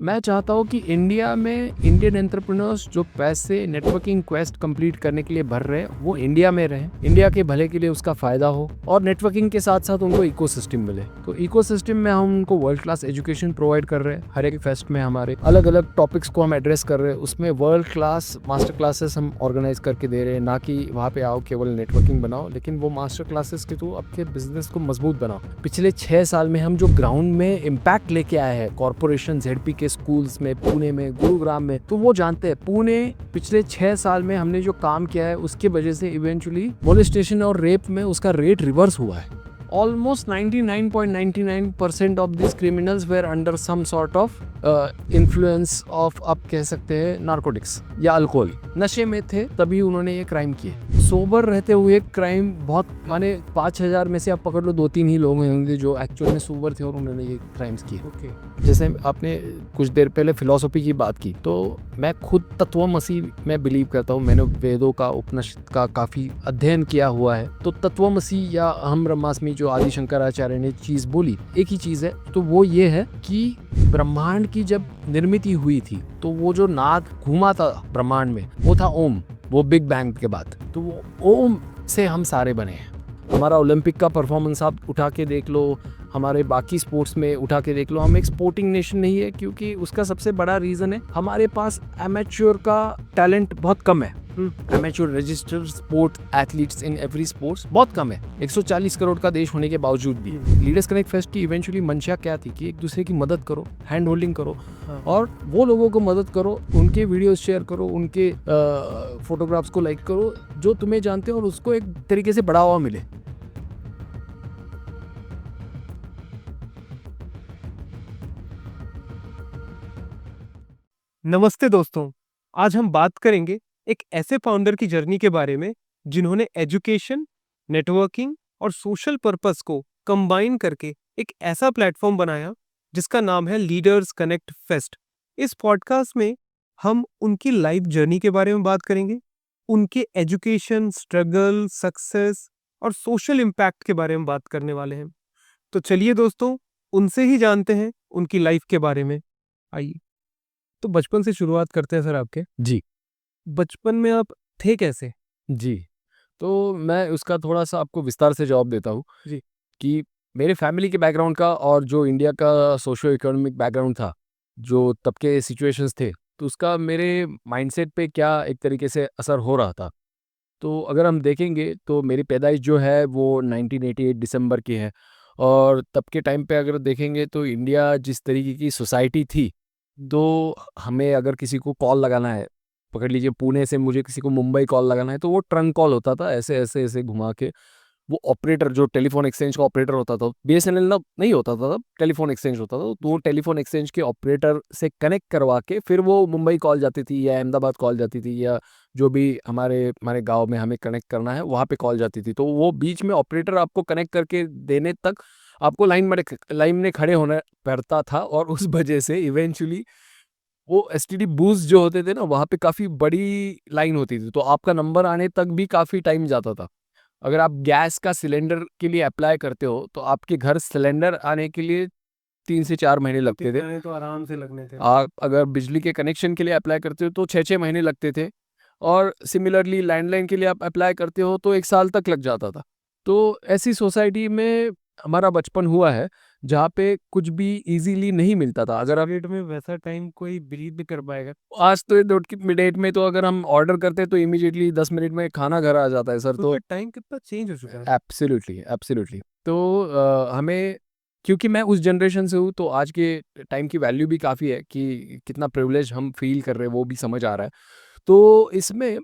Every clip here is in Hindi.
मैं चाहता हूँ कि इंडिया में इंडियन एंटरप्रेन्योर्स जो पैसे नेटवर्किंग क्वेस्ट कंप्लीट करने के लिए भर रहे हैं वो इंडिया में रहें, इंडिया के भले के लिए उसका फायदा हो और नेटवर्किंग के साथ साथ उनको इकोसिस्टम मिले। तो इकोसिस्टम में हम उनको वर्ल्ड क्लास एजुकेशन प्रोवाइड कर रहे हैं। हर एक फेस्ट में हमारे अलग अलग टॉपिक्स को हम एड्रेस कर रहे हैं, उसमें वर्ल्ड क्लास मास्टर क्लासेस हम ऑर्गेनाइज करके दे रहे हैं। ना कि वहाँ पे आओ केवल नेटवर्किंग बनाओ, लेकिन वो मास्टर क्लासेस के थ्रू आपके बिजनेस को मजबूत बनाओ। पिछले 6 साल में हम जो ग्राउंड में इम्पैक्ट लेके आए हैं कॉर्पोरेशन ZP के स्कूल्स में, पुणे में, गुरुग्राम में, तो वो जानते हैं पुणे पिछले 6 साल में हमने जो काम किया है उसके वजह से इवेंचुअली मोलेस्टेशन और रेप में उसका रेट रिवर्स हुआ है। Almost 99.99% of these criminals were under some sort of influence of, आप कह सकते हैं, नार्कोटिक्स या अल्कोहल, नशे में थे तभी उन्होंने ये क्राइम किए। सोबर रहते हुए क्राइम बहुत, माने 5000 में से आप पकड़ लो 2-3 ही लोग होंगे जो एक्चुअल में सोबर थे और उन्होंने ये क्राइम्स किए। ओके, जैसे आपने कुछ देर पहले फिलॉसफी की बात की, तो मैं खुद तत्वमसी में बिलीव करता हूँ। मैंने वेदों का, उपनिषद का काफ़ी अध्ययन किया हुआ है। तो तत्वमसी या अहम ब्रह्मास्मि जो आदि शंकराचार्य ने चीज़ बोली, एक ही चीज़ है, तो वो ये है कि ब्रह्मांड की जब निर्मित हुई थी तो वो जो नाद घूमा था ब्रह्मांड में वो था ओम, वो बिग बैंग के बाद। तो वो ओम से हम सारे बने हैं। हमारा ओलंपिक का परफॉर्मेंस आप उठा के देख लो, हमारे बाकी स्पोर्ट्स में उठा के देख लो, हम एक स्पोर्टिंग नेशन नहीं है, क्योंकि उसका सबसे बड़ा रीज़न है हमारे पास एमेच्योर का टैलेंट बहुत कम है। Amateur registered sport athletes in every sports बहुत कम है, 140 करोड़ का देश होने के बावजूद भी। लीडर्स कनेक्ट फेस्ट की इवेंचुअली मंशा क्या थी कि एक दूसरे की मदद करो, हैंड होल्डिंग करो, और वो लोगों को मदद करो, उनके वीडियोस शेयर करो, उनके फोटोग्राफ्स को लाइक करो जो तुम्हें जानते हो, और उसको एक तरीके से बढ़ावा मिले। नमस्ते दोस्तों, आज हम बात करेंगे एक ऐसे फाउंडर की जर्नी के बारे में जिन्होंने एजुकेशन, नेटवर्किंग और सोशल पर्पस को कंबाइन करके एक ऐसा प्लेटफॉर्म बनाया जिसका नाम है लीडर्स कनेक्ट फेस्ट। इस पॉडकास्ट में हम उनकी लाइफ जर्नी के बारे में बात करेंगे, उनके एजुकेशन, स्ट्रगल, सक्सेस और सोशल इम्पैक्ट के बारे में बात करने वाले हैं। तो चलिए दोस्तों, उनसे ही जानते हैं उनकी लाइफ के बारे में। आइए, तो बचपन से शुरुआत करते हैं सर आपके। जी बचपन में आप थे कैसे? जी, तो मैं उसका थोड़ा सा आपको विस्तार से जवाब देता हूँ जी। कि मेरे फैमिली के बैकग्राउंड का और जो इंडिया का सोशियो इकोनॉमिक बैकग्राउंड था, जो तब के सिचुएशंस थे, तो उसका मेरे माइंडसेट पे क्या एक तरीके से असर हो रहा था। तो अगर हम देखेंगे तो मेरी पैदाइश जो है वो 1988 दिसंबर की है, और तब के टाइम पे अगर देखेंगे तो इंडिया जिस तरीके की सोसाइटी थी, तो हमें अगर किसी को कॉल लगाना है, पकड़ लीजिए पुणे से मुझे किसी को मुंबई कॉल लगाना है, तो वो ट्रंक कॉल होता था, ऐसे ऐसे ऐसे घुमा के। वो ऑपरेटर जो टेलीफोन एक्सचेंज का ऑपरेटर होता था, BSNL ना नहीं होता था तब, टेलीफोन एक्सचेंज होता था, तो वो टेलीफोन एक्सचेंज के ऑपरेटर से कनेक्ट करवा के फिर वो मुंबई कॉल जाती थी या अहमदाबाद कॉल जाती थी, या जो भी हमारे हमारे गांव में हमें कनेक्ट करना है वहाँ पे कॉल जाती थी। तो वो बीच में ऑपरेटर आपको कनेक्ट करके देने तक आपको लाइन में खड़े होना पड़ता था, और उस वजह से इवेंचुअली वो STD बूथ्स जो होते थे ना, वहाँ पे काफ़ी बड़ी लाइन होती थी, तो आपका नंबर आने तक भी काफ़ी टाइम जाता था। अगर आप गैस का सिलेंडर के लिए अप्लाई करते हो तो आपके घर सिलेंडर आने के लिए 3 से 4 महीने लगते थे। तो आराम से लगने थे। आप अगर बिजली के कनेक्शन के लिए अप्लाई करते हो तो 6-6 महीने लगते थे, और सिमिलरली लैंडलाइन के लिए आप अप्लाई करते हो तो 1 साल तक लग जाता था। तो ऐसी सोसाइटी में हमारा बचपन हुआ है जहाँ पे कुछ भी इजीली नहीं मिलता था। अगर आप डेट में वैसा टाइम कोई बिलीव भी कर पाएगा? आज तो डेट में तो अगर हम ऑर्डर करते हैं तो इमीडिएटली 10 मिनट में खाना घर आ जाता है सर। तो टाइम कितना चेंज हो चुका है। Absolutely absolutely. तो हमें, क्योंकि मैं उस जनरेशन से हूँ, तो आज के टाइम की वैल्यू भी काफ़ी है कि कितना प्रिविलेज हम फील कर रहे हैं वो भी समझ आ रहा है। तो इसमें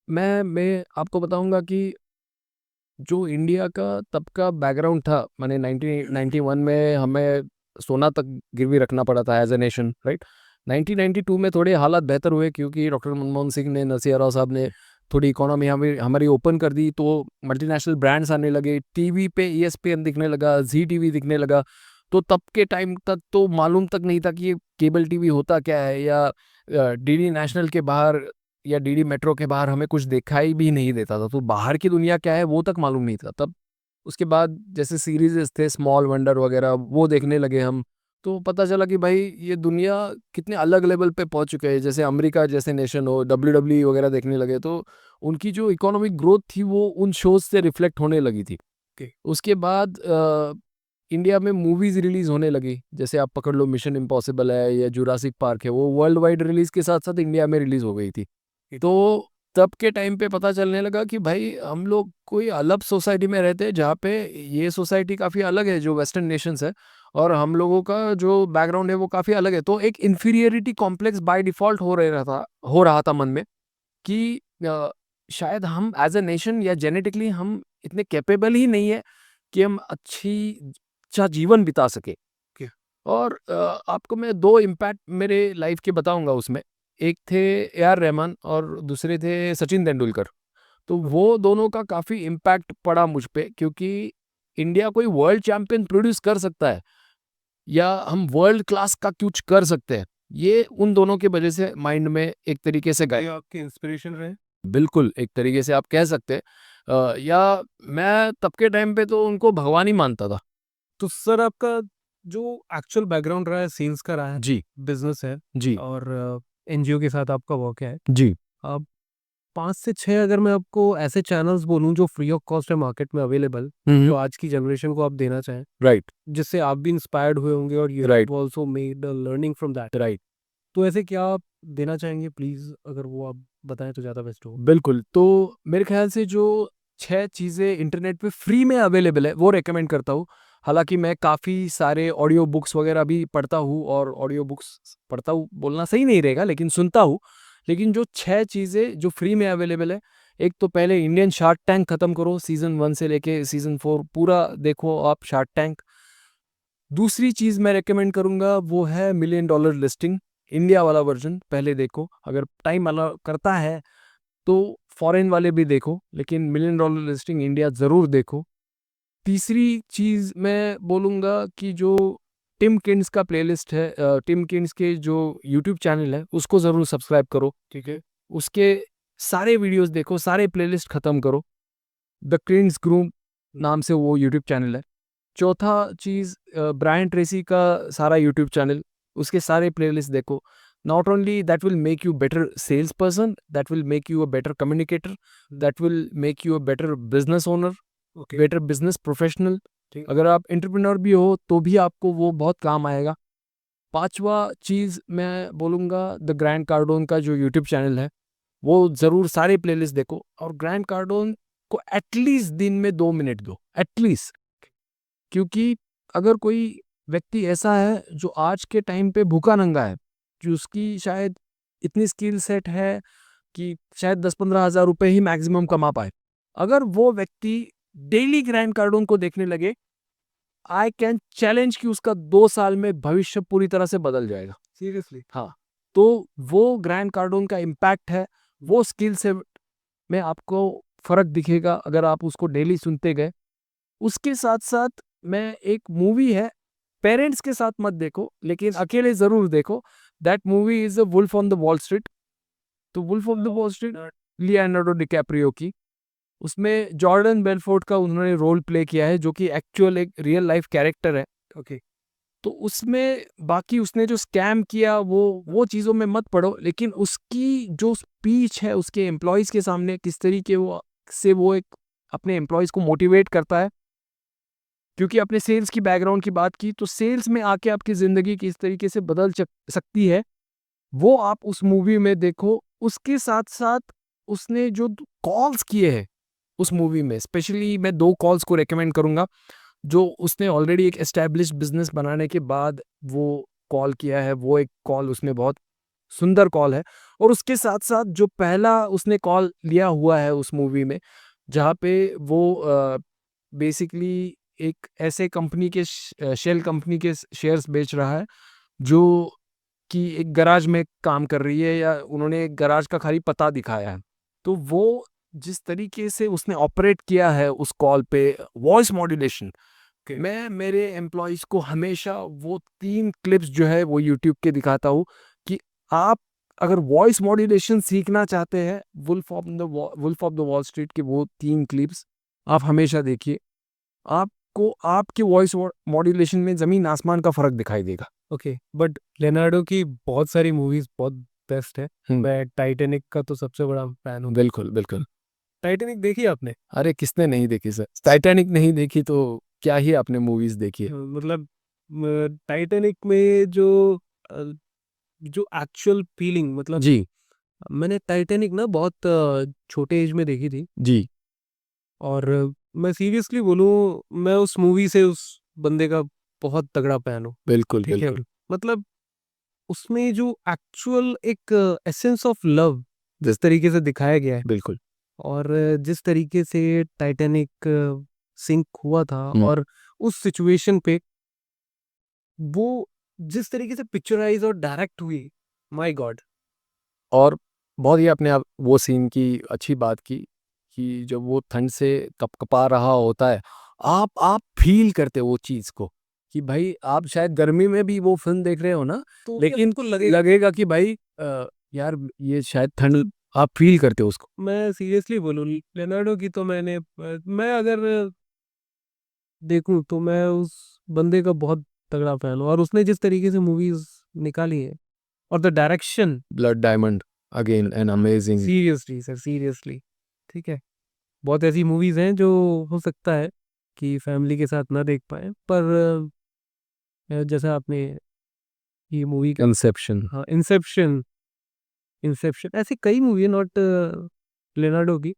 मैं आपको बताऊंगा कि जो इंडिया का तब का बैकग्राउंड था, मैंने 1991 में हमें सोना तक गिरवी रखना पड़ा था एज ए नेशन, राइट। 1992 में थोड़े हालात बेहतर हुए क्योंकि डॉक्टर मनमोहन सिंह ने, नरसिम्हा राव साहब ने थोड़ी इकोनॉमी हमारी ओपन कर दी, तो मल्टीनेशनल ब्रांड्स आने लगे, टीवी पे ESPN दिखने लगा, ZTV दिखने लगा। तो तब के टाइम तक तो मालूम तक नहीं था कि ये केबल टीवी होता क्या है, या DD नेशनल के बाहर या DD मेट्रो के बाहर हमें कुछ दिखाई भी नहीं देता था, तो बाहर की दुनिया क्या है वो तक मालूम नहीं था तब। उसके बाद जैसे सीरीज़ेस थे, स्मॉल वंडर वगैरह, वो देखने लगे हम। तो पता चला कि भाई ये दुनिया कितने अलग लेवल पे पहुंच चुके हैं। जैसे अमेरिका जैसे नेशन हो, WWE वगैरह देखने लगे तो उनकी जो इकोनॉमिक ग्रोथ थी वो उन शोज से रिफ्लेक्ट होने लगी थी। उसके बाद इंडिया में मूवीज रिलीज होने लगी। जैसे आप पकड़ लो, मिशन इम्पॉसिबल है या जुरासिक पार्क है, वो वर्ल्ड वाइड रिलीज के साथ साथ इंडिया में रिलीज हो गई थी। तो तब के टाइम पे पता चलने लगा कि भाई हम लोग कोई अलग सोसाइटी में रहते हैं, जहाँ पे ये सोसाइटी काफ़ी अलग है जो वेस्टर्न नेशंस है, और हम लोगों का जो बैकग्राउंड है वो काफ़ी अलग है। तो एक इन्फीरियरिटी कॉम्प्लेक्स बाय डिफ़ॉल्ट हो रहा था मन में कि शायद हम एज अ नेशन या जेनेटिकली हम इतने कैपेबल ही नहीं है कि हम अच्छा जीवन बिता सके। और आपको मैं 2 इम्पैक्ट मेरे लाइफ के बताऊंगा उसमें। एक थे ए.आर. रहमान और दूसरे थे सचिन तेंदुलकर। तो वो दोनों का काफ़ी इम्पैक्ट पड़ा मुझ पे, क्योंकि इंडिया कोई वर्ल्ड चैंपियन प्रोड्यूस कर सकता है या हम वर्ल्ड क्लास का कुछ कर सकते हैं, ये उन दोनों की वजह से माइंड में एक तरीके से गए। ये आपके इंस्पिरेशन रहे? बिल्कुल, एक तरीके से आप कह सकते हैं। या मैं तब के टाइम पे तो उनको भगवान ही मानता था। तो सर आपका जो एक्चुअल बैकग्राउंड रहा है सेल्स का रहा है, जी, बिजनेस है जी, और एनजीओ के साथ आपका वर्क है। जी। अब 5 से 6 अगर मैं आपको ऐसे चैनल्स बोलूँ जो फ्री ऑफ कॉस्ट है मार्केट में अवेलेबल, हुँ, जो हुँ। आज की जनरेशन को आप देना चाहें, राइट, जिससे आप भी इंस्पायर्ड हुए होंगे और you right, have also made a learning from that. Right. तो ऐसे क्या आप देना चाहेंगे प्लीज़? अगर वो आप बताएँ तो ज़्यादा बेस्ट होगा। बिल्कुल, तो मेरे ख़्याल से जो 6 चीज़ें इंटरनेट पे फ्री में अवेलेबल है, वो रिकमेंड करता हूँ। हालाँकि मैं काफ़ी सारे ऑडियो बुक्स वग़ैरह भी पढ़ता हूँ, और ऑडियो बुक्स पढ़ता हूँ बोलना सही नहीं रहेगा, लेकिन सुनता हूँ। लेकिन जो 6 चीज़ें जो फ्री में अवेलेबल है, एक तो पहले इंडियन शार्क टैंक खत्म करो, सीज़न 1 से लेके सीज़न 4 पूरा देखो आप शार्क टैंक। दूसरी चीज़ मैं रिकमेंड करूँगा वो है मिलियन डॉलर लिस्टिंग, इंडिया वाला वर्ज़न पहले देखो। अगर टाइम अलाउ करता है तो फॉरेन वाले भी देखो, लेकिन मिलियन डॉलर लिस्टिंग इंडिया ज़रूर देखो। तीसरी चीज़ मैं बोलूँगा कि जो टिम किन्स का प्लेलिस्ट है, टिम किन्स के जो यूट्यूब चैनल है उसको ज़रूर सब्सक्राइब करो, ठीक है? उसके सारे वीडियोज़ देखो, सारे प्लेलिस्ट ख़त्म करो। द किन्स ग्रूम नाम से वो यूट्यूब चैनल है। चौथा चीज़, ब्रायन ट्रेसी का सारा यूट्यूब चैनल, उसके सारे प्लेलिस्ट देखो। Not only that will make you better sales person, that will make you a better communicator, that will make you a better business owner, better business professional. अगर आप एंटरप्रेन्योर भी हो तो भी आपको वो बहुत काम आएगा। पांचवा चीज़ मैं बोलूँगा, द ग्रैंड कार्डोन का जो यूट्यूब चैनल है वो ज़रूर सारे प्लेलिस्ट देखो, और ग्रैंड कार्डोन को एटलीस्ट दिन में 2 मिनट दो, एटलीस्ट। क्योंकि अगर कोई व्यक्ति ऐसा है जो आज के टाइम पे भूखा नंगा है, कि उसकी शायद इतनी स्किल सेट है कि शायद 10-15 हज़ार रुपए ही मैक्सिमम कमा पाए। अगर वो व्यक्ति डेली ग्रैंड कार्डोन को देखने लगे, आई कैन चैलेंज कि उसका 2 साल में भविष्य पूरी तरह से बदल जाएगा। सीरियसली? हाँ, तो वो ग्रैंड कार्डोन का इम्पैक्ट है, वो स्किल सेट में आपको फ़र्क दिखेगा अगर आप उसको डेली सुनते गए। उसके साथ-साथ मैं एक मूवी है, पेरेंट्स के साथ मत देखो, लेकिन अकेले ज़रूर देखो। That movie is a wolf on the Wall Street. तो wolf of the Wall Street Leonardo DiCaprio की, उसमें जॉर्डन बेलफोर्ट का उन्होंने रोल प्ले किया है, जो कि एक्चुअल एक रियल लाइफ कैरेक्टर है। ओके। तो उसमें बाकी उसने जो स्कैम किया वो चीज़ों में मत पड़ो, लेकिन उसकी जो स्पीच है उसके एम्प्लॉइज़ के सामने, किस तरीके वो एक अपने एम्प्लॉइज़ को मोटिवेट करता है। क्योंकि आपने सेल्स की बैकग्राउंड की बात की, तो सेल्स में आके आपकी ज़िंदगी किस तरीके से बदल सकती है, वो आप उस मूवी में देखो। उसके साथ-साथ उसने जो द कॉल्स किए हैं उस मूवी में, स्पेशली मैं 2 कॉल्स को रिकमेंड करूँगा, जो उसने ऑलरेडी एक एस्टैब्लिश्ड बिज़नेस बनाने के बाद वो कॉल किया है, वो एक कॉल उसमें बहुत सुंदर कॉल है। और उसके साथ-साथ जो पहला उसने कॉल लिया हुआ है उस मूवी में, जहाँ पे वो बेसिकली एक ऐसे कंपनी के शेल कंपनी के शेयर्स बेच रहा है, जो कि एक गैराज में काम कर रही है, या उन्होंने एक गैराज का खाली पता दिखाया है। तो वो जिस तरीके से उसने ऑपरेट किया है उस कॉल पे, वॉइस मॉड्यूलेशन, मैं मेरे एम्प्लॉइज़ को हमेशा वो 3 क्लिप्स जो है वो यूट्यूब के दिखाता हूँ कि आप अगर वॉइस मॉड्यूलेशन सीखना चाहते हैं, Wolf of the Wall Street के वो 3 क्लिप्स आप हमेशा देखिए। आपको आपके वॉइस मॉड्यूलेशन में ज़मीन आसमान का फ़र्क दिखाई देगा। ओके, बट लेनार्डो की बहुत सारी मूवीज बहुत बेस्ट है। मैं टाइटैनिक का तो सबसे बड़ा फैन हूँ। बिल्कुल बिल्कुल। टाइटैनिक देखी आपने? अरे किसने नहीं देखी सर, टाइटैनिक नहीं देखी तो क्या ही आपने मूवीज देखी है। मतलब टाइटैनिक में अ, जो एक्चुअल फीलिंग, मतलब जी मैंने टाइटैनिक ना बहुत छोटे एज में देखी थी। जी। और मैं सीरियसली बोलूँ, मैं उस मूवी से उस बंदे का बहुत तगड़ा फैन हूँ। बिल्कुल ठीक है, बिल्कुल मतलब उसमें जो एक्चुअल एक एसेंस ऑफ लव जिस तरीके से दिखाया गया है, बिल्कुल। और जिस तरीके से टाइटैनिक सिंक हुआ था, हम्म। और उस सिचुएशन पे वो जिस तरीके से पिक्चराइज और डायरेक्ट हुई, माय गॉड। और बहुत ही अपने आप वो सीन की अच्छी बात की कि जब वो ठंड से कपकपा रहा होता है, आप फील करते हो वो चीज़ को कि भाई आप शायद गर्मी में भी वो फिल्म देख रहे हो ना, तो लेकिन आपको लगेगा। लगेगा कि भाई यार ये शायद ठंड, आप फील करते हो उसको। मैं सीरियसली बोलूँ, लेनार्डो की तो मैं अगर देखूं तो मैं उस बंदे का बहुत तगड़ा फैन हूँ, और उसने जिस तरीके से मूवीज निकाली है, और the direction, blood diamond again an amazing. Seriously sir, seriously. ठीक है, बहुत ऐसी मूवीज हैं जो हो सकता है कि फैमिली के साथ ना देख पाए, पर जैसा आपने ये मूवी का, इंसेप्शन। हाँ, इंसेप्शन। इंसेप्शन ऐसी कई मूवी है, नॉट लेनार्डो की।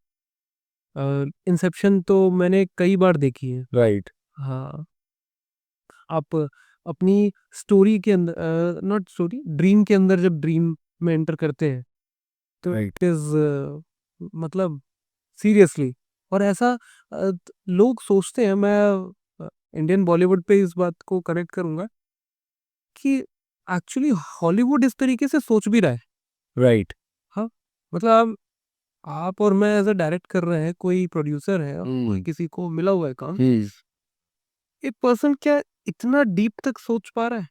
इंसेप्शन तो मैंने कई बार देखी है। राइट हाँ, आप अपनी स्टोरी के अंदर, नॉट स्टोरी, ड्रीम के अंदर जब ड्रीम में एंटर करते हैं, तो राइट। इट इज, मतलब सीरियसली। और ऐसा लोग सोचते हैं, मैं इंडियन बॉलीवुड पे इस बात को करेक्ट करूंगा कि एक्चुअली हॉलीवुड इस तरीके से सोच भी रहा है। राइट। हाँ, मतलब आप और मैं एज अ डायरेक्ट कर रहे हैं, कोई प्रोड्यूसर है, कोई किसी को मिला हुआ है काम, हम्म। एक पर्सन क्या इतना डीप तक सोच पा रहा है?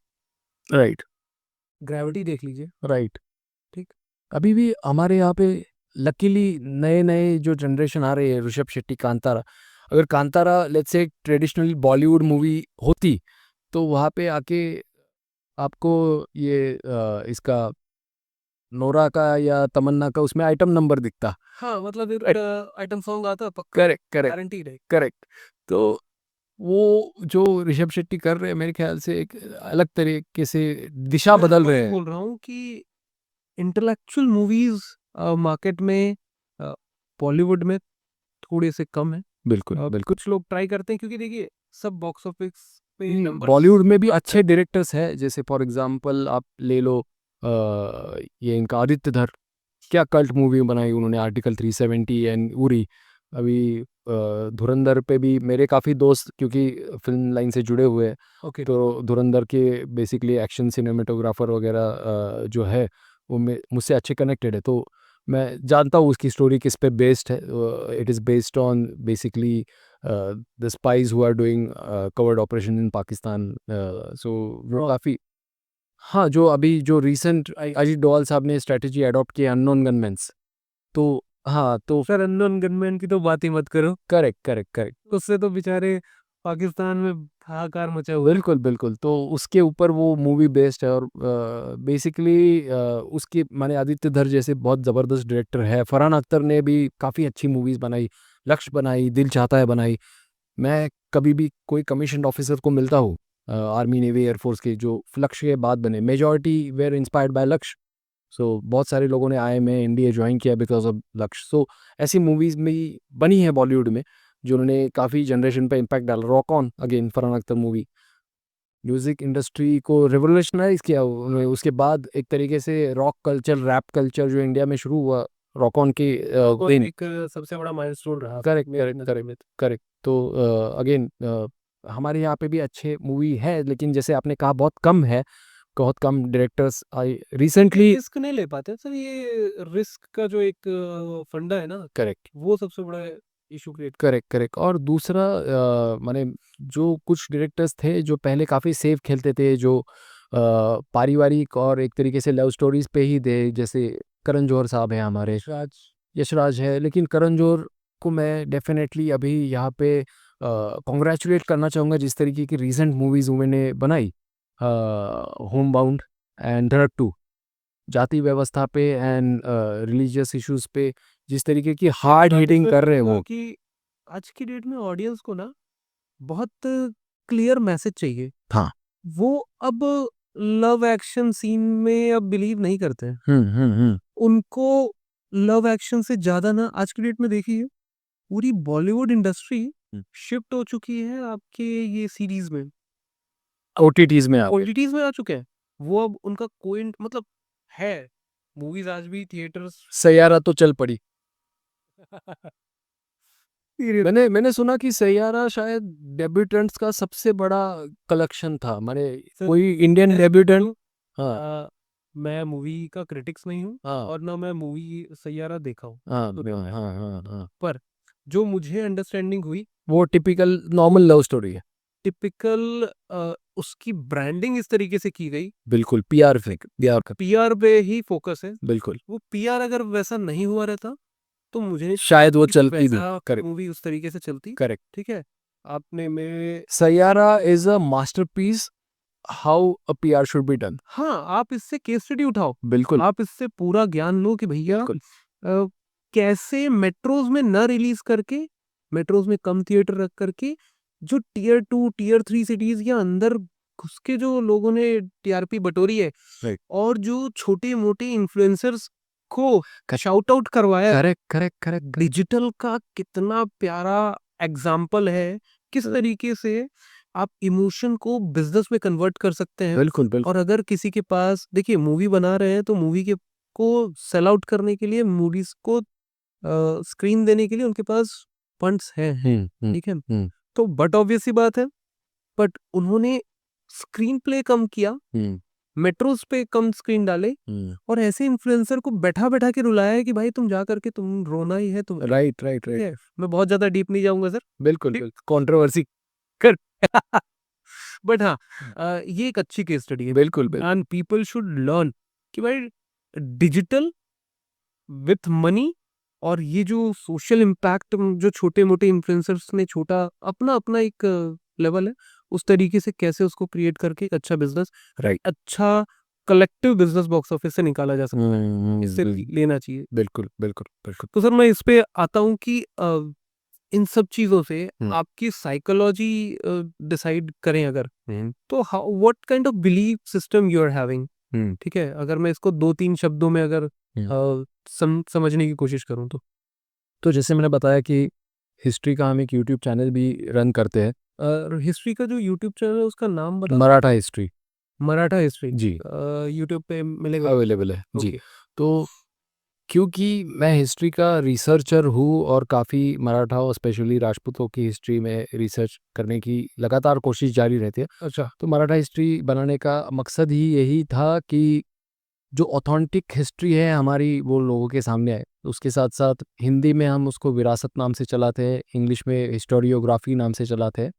राइट ग्रेविटी देख लीजिए। राइट। ठीक। अभी भी हमारे यहाँ पे लकीली नए नए जो जनरेशन आ रही है, ऋषभ शेट्टी, कांतारा, अगर Kantara let's say traditional Bollywood movie होती तो वहाँ पे आके आपको ये इसका नोरा का या तमन्ना का उसमें आइटम नंबर दिखता। हाँ, मतलब एक राइट। आइटम सॉन्ग आता पक्का, करेक्ट करेक्ट गारंटीड है। करेक्ट। तो वो जो ऋषभ शेट्टी कर रहे हैं मेरे ख्याल से एक अलग तरीके से दिशा मैं बदल रहे वही हैं। बोल रहा हूँ कि इंटेलेक्चुअल मूवीज मार्केट में, बॉलीवुड में थोड़े से कम है। बिल्कुल बिल्कुल। कुछ लोग ट्राई करते हैं, क्योंकि देखिए सब बॉक्स ऑफिस पे नंबर्स। बॉलीवुड में भी अच्छे डायरेक्टर्स हैं, जैसे फॉर एग्जांपल आप ले लो ये इनका आदित्य धर, क्या कल्ट मूवी बनाई उन्होंने, आर्टिकल 370 एंड उरी। अभी धुरंधर पे भी मेरे काफ़ी दोस्त क्योंकि फिल्म लाइन से जुड़े हुए हैं, ओके। तो धुरंधर के बेसिकली एक्शन सिनेमेटोग्राफर वगैरह जो है वो मुझसे अच्छे कनेक्टेड है, तो मैं जानता हूँ उसकी स्टोरी किस पे बेस्ड है। It is based on basically the spies who are doing covered operation in Pakistan, so वो काफ़ी। हाँ, जो अभी जो रिसेंट अजीत डोभाल साहब ने स्ट्रेटजी अडॉप्ट की अननोन गनमेन्स, तो हाँ, तो सर, अननोन गनमैन की तो बात ही मत करो। Correct correct correct. उससे तो बेचारे पाकिस्तान में हाहाकार मचा हुआ है। बिल्कुल बिल्कुल, तो उसके ऊपर वो मूवी बेस्ड है, और बेसिकली उसकी माने आदित्य धर जैसे बहुत ज़बरदस्त डायरेक्टर है, फरहान अख्तर ने भी काफ़ी अच्छी मूवीज़ बनाई, लक्ष्य बनाई, दिल चाहता है बनाई। मैं कभी भी कोई कमीशन ऑफिसर को मिलता हूँ आर्मी नेवी एयरफोर्स के जो लक्ष्य के बाद बने, मेजॉरिटी वेयर इंस्पायर्ड बाय लक्ष्य। सो बहुत सारे लोगों ने IMA NDA ज्वाइन किया बिकॉज ऑफ लक्ष्य। सो ऐसी मूवीज़ में बनी है बॉलीवुड में जिन्होंने काफ़ी जनरेशन पे इम्पैक्ट डाला। Rock on again Farhan Akhtar movie music industry को रिवोल्यूशनाइज किया उन्होंने, उसके बाद एक तरीके से रॉक कल्चर, रैप कल्चर जो इंडिया में शुरू हुआ रॉक ऑन के वो दिन। एक सबसे बड़ा माइलस्टोन रहा करेक्ट मेरी करेक्ट नज़र करेक्ट में। करेक्ट। तो अगेन हमारे यहाँ पे भी अच्छे मूवी है, लेकिन जैसे आपने कहा बहुत कम है, बहुत कम डायरेक्टर्स आई रिसेंटली। रिस्क नहीं ले पाते सर, ये रिस्क का जो एक फंडा है ना, करेक्ट वो सबसे बड़ा इशू क्रिएट। Correct correct. और दूसरा माने जो कुछ डायरेक्टर्स थे जो पहले काफ़ी सेफ खेलते थे, जो पारिवारिक और एक तरीके से लव स्टोरीज पे ही थे, जैसे करण जौहर साहब हैं हमारे, राज। यशराज है, लेकिन करण जौहर को मैं डेफिनेटली अभी यहाँ पे कॉन्ग्रेचुलेट करना चाहूँगा जिस तरीके की रीसेंट मूवीज़ उन्होंने बनाई। होम बाउंड एंड धड़क 2 जाति व्यवस्था पे एंड रिलीजियस इश्यूज पे जिस तरीके की हार्ड हिटिंग कर रहे हैं वो कि आज की डेट में ऑडियंस को ना बहुत क्लियर मैसेज चाहिए। हाँ वो अब लव एक्शन सीन में अब बिलीव नहीं करते हैं। उनको लव एक्शन से ज्यादा ना आज की डेट में देखिए पूरी बॉलीवुड इंडस्ट्री शिफ्ट हो चुकी है आपके ये सीरीज में, ओटीटीज में आप ओटीटीज में आ चुके हैं। वो अब उनका कोई मतलब है, मूवीज आज भी थिएटर्स सैयारा तो चल पड़ी। मैंने सुना कि सैयारा शायद डेब्यूटेंट्स का सबसे बड़ा कलेक्शन था, माने कोई इंडियन डेब्यूटेंट। हाँ मैं मूवी का क्रिटिक्स नहीं हूँ हाँ और ना मैं मूवी सैयारा देखा हूँ, हाँ हाँ हाँ हाँ पर जो मुझे अंडरस्टैंडिंग हुई वो टिपिकल नॉर्मल लव स्टोरी है। टिपिकल उसकी ब्रांडिंग इस तरीके से की गई, बिल्कुल पीआर फेक पीआर पीआर पे ही फोकस है। बिल्कुल वो पीआर अगर वैसा नहीं हुआ रहता तो मुझे नहीं शायद वो कि चलती भी। वैसा करेक्ट मूवी उस तरीके से चलती। करेक्ट। ठीक है, आपने मेरे Saiyaara is a masterpiece how a PR should be done. हाँ, आप इससे केस स्टडी उठाओ, बिल्कुल आप इससे पूरा ज्ञान लो कि भैया बिल्कुल कैसे मेट्रोज में न रिलीज करके, मेट्रोज में कम थिएटर रख करके जो टियर 2 टियर 3 सिटीज या अंदर घुस के जो लोगों ने टीआरपी बटोरी है Right. और जो छोटे मोटे इन्फ्लुएंसर्स को शाउट आउट करवाया, करेक्ट करेक्ट करेक्ट डिजिटल का कितना प्यारा एग्जाम्पल है, किस तरीके से आप इमोशन को बिजनेस में कन्वर्ट कर सकते हैं। बिल्कुल बिल्कुल और अगर किसी के पास देखिए मूवी बना रहे हैं तो मूवी के को सेल आउट करने के लिए, मूवीज को स्क्रीन देने के लिए उनके पास फंड्स हैं, ठीक है। हम्म तो बट ऑब्वियस सी बात है, बट उन्होंने स्क्रीन प्ले कम किया, हम्म मेट्रोज पे कम स्क्रीन डाले और ऐसे इन्फ्लुएंसर को बैठा बैठा के रुलाया है कि भाई तुम जा करके तुम रोना ही है तुम। राइट राइट ठीक राइट है, मैं बहुत ज्यादा डीप नहीं जाऊंगा सर, बिल्कुल ठीक। बिल्कुल कंट्रोवर्सी कर बट हाँ, ये एक अच्छी केस स्टडी है बिल्कुल बिल्कुल एंड पीपल शुड लर्न कि भाई डिजिटल विथ मनी और ये जो सोशल इम्पैक्ट जो छोटे मोटे इन्फ्लुएंसर्स ने छोटा अपना अपना एक लेवल है, उस तरीके से कैसे उसको क्रिएट करके एक अच्छा बिजनेस, राइट अच्छा कलेक्टिव बिजनेस बॉक्स ऑफिस से निकाला जा सकता है, इससे लेना चाहिए। बिल्कुल बिल्कुल बिल्कुल तो सर मैं इस पे आता हूँ कि इन सब चीजों से हम्म, आपकी साइकोलॉजी डिसाइड करें अगर, हम्म, तो what kind of belief system you are having. Hmm, ठीक है, अगर मैं इसको 2-3 शब्दों में अगर समझने की कोशिश करूं तो जैसे मैंने बताया कि हिस्ट्री का हम एक यूट्यूब चैनल भी रन करते हैं, तो हिस्ट्री का जो यूट्यूब चैनल है उसका नाम बता। मराठा हिस्ट्री मराठा हिस्ट्री जी यूट्यूब पे मिलेगा। अवेलेबल है जी। ओके। तो क्योंकि मैं हिस्ट्री का रिसर्चर हूँ और काफ़ी मराठा और स्पेशली राजपूतों की हिस्ट्री में रिसर्च करने की लगातार कोशिश जारी रहती है। अच्छा, तो मराठा हिस्ट्री बनाने का मकसद ही यही था कि जो ऑथेंटिक हिस्ट्री है हमारी वो लोगों के सामने आए। उसके साथ साथ हिंदी में हम उसको विरासत नाम से चलाते हैं, इंग्लिश में हिस्टोरियोग्राफी नाम से चलाते हैं।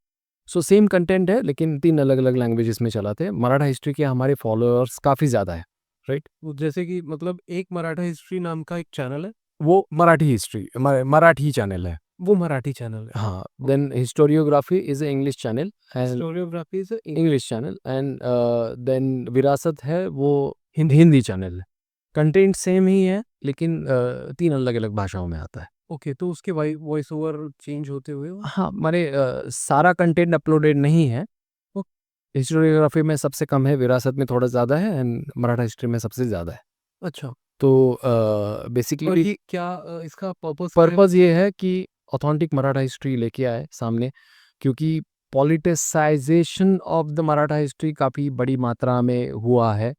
सो सेम कंटेंट है लेकिन 3 अलग अलग लैंग्वेजेस में चलाते हैं। मराठा हिस्ट्री के हमारे फॉलोअर्स काफ़ी ज़्यादा है, राइट। वो जैसे कि मतलब एक मराठा हिस्ट्री नाम का एक चैनल है, वो मराठी हिस्ट्री मराठी चैनल है। वो मराठी चैनल है। हाँ, then historiography is a English channel and historiography is English channel and then Virasat है वो हिंदी चैनल है। कंटेंट सेम ही है लेकिन 3 अलग अलग भाषाओं में आता है। ओके, तो उसके वॉइस ओवर चेंज होते हुए हाँ, हमारे सारा कंटेंट अपलोडेड नहीं है। वो हिस्टोरियोग्राफी में सबसे कम है, विरासत में थोड़ा ज़्यादा है एंड मराठा हिस्ट्री में सबसे ज़्यादा है। अच्छा। तो और बेसिकली ये क्या इसका पर्पस ये है कि ऑथेंटिक मराठा हिस्ट्री लेके आए सामने, क्योंकि politicisation of the Maratha history काफ़ी बड़ी मात्रा में हुआ है।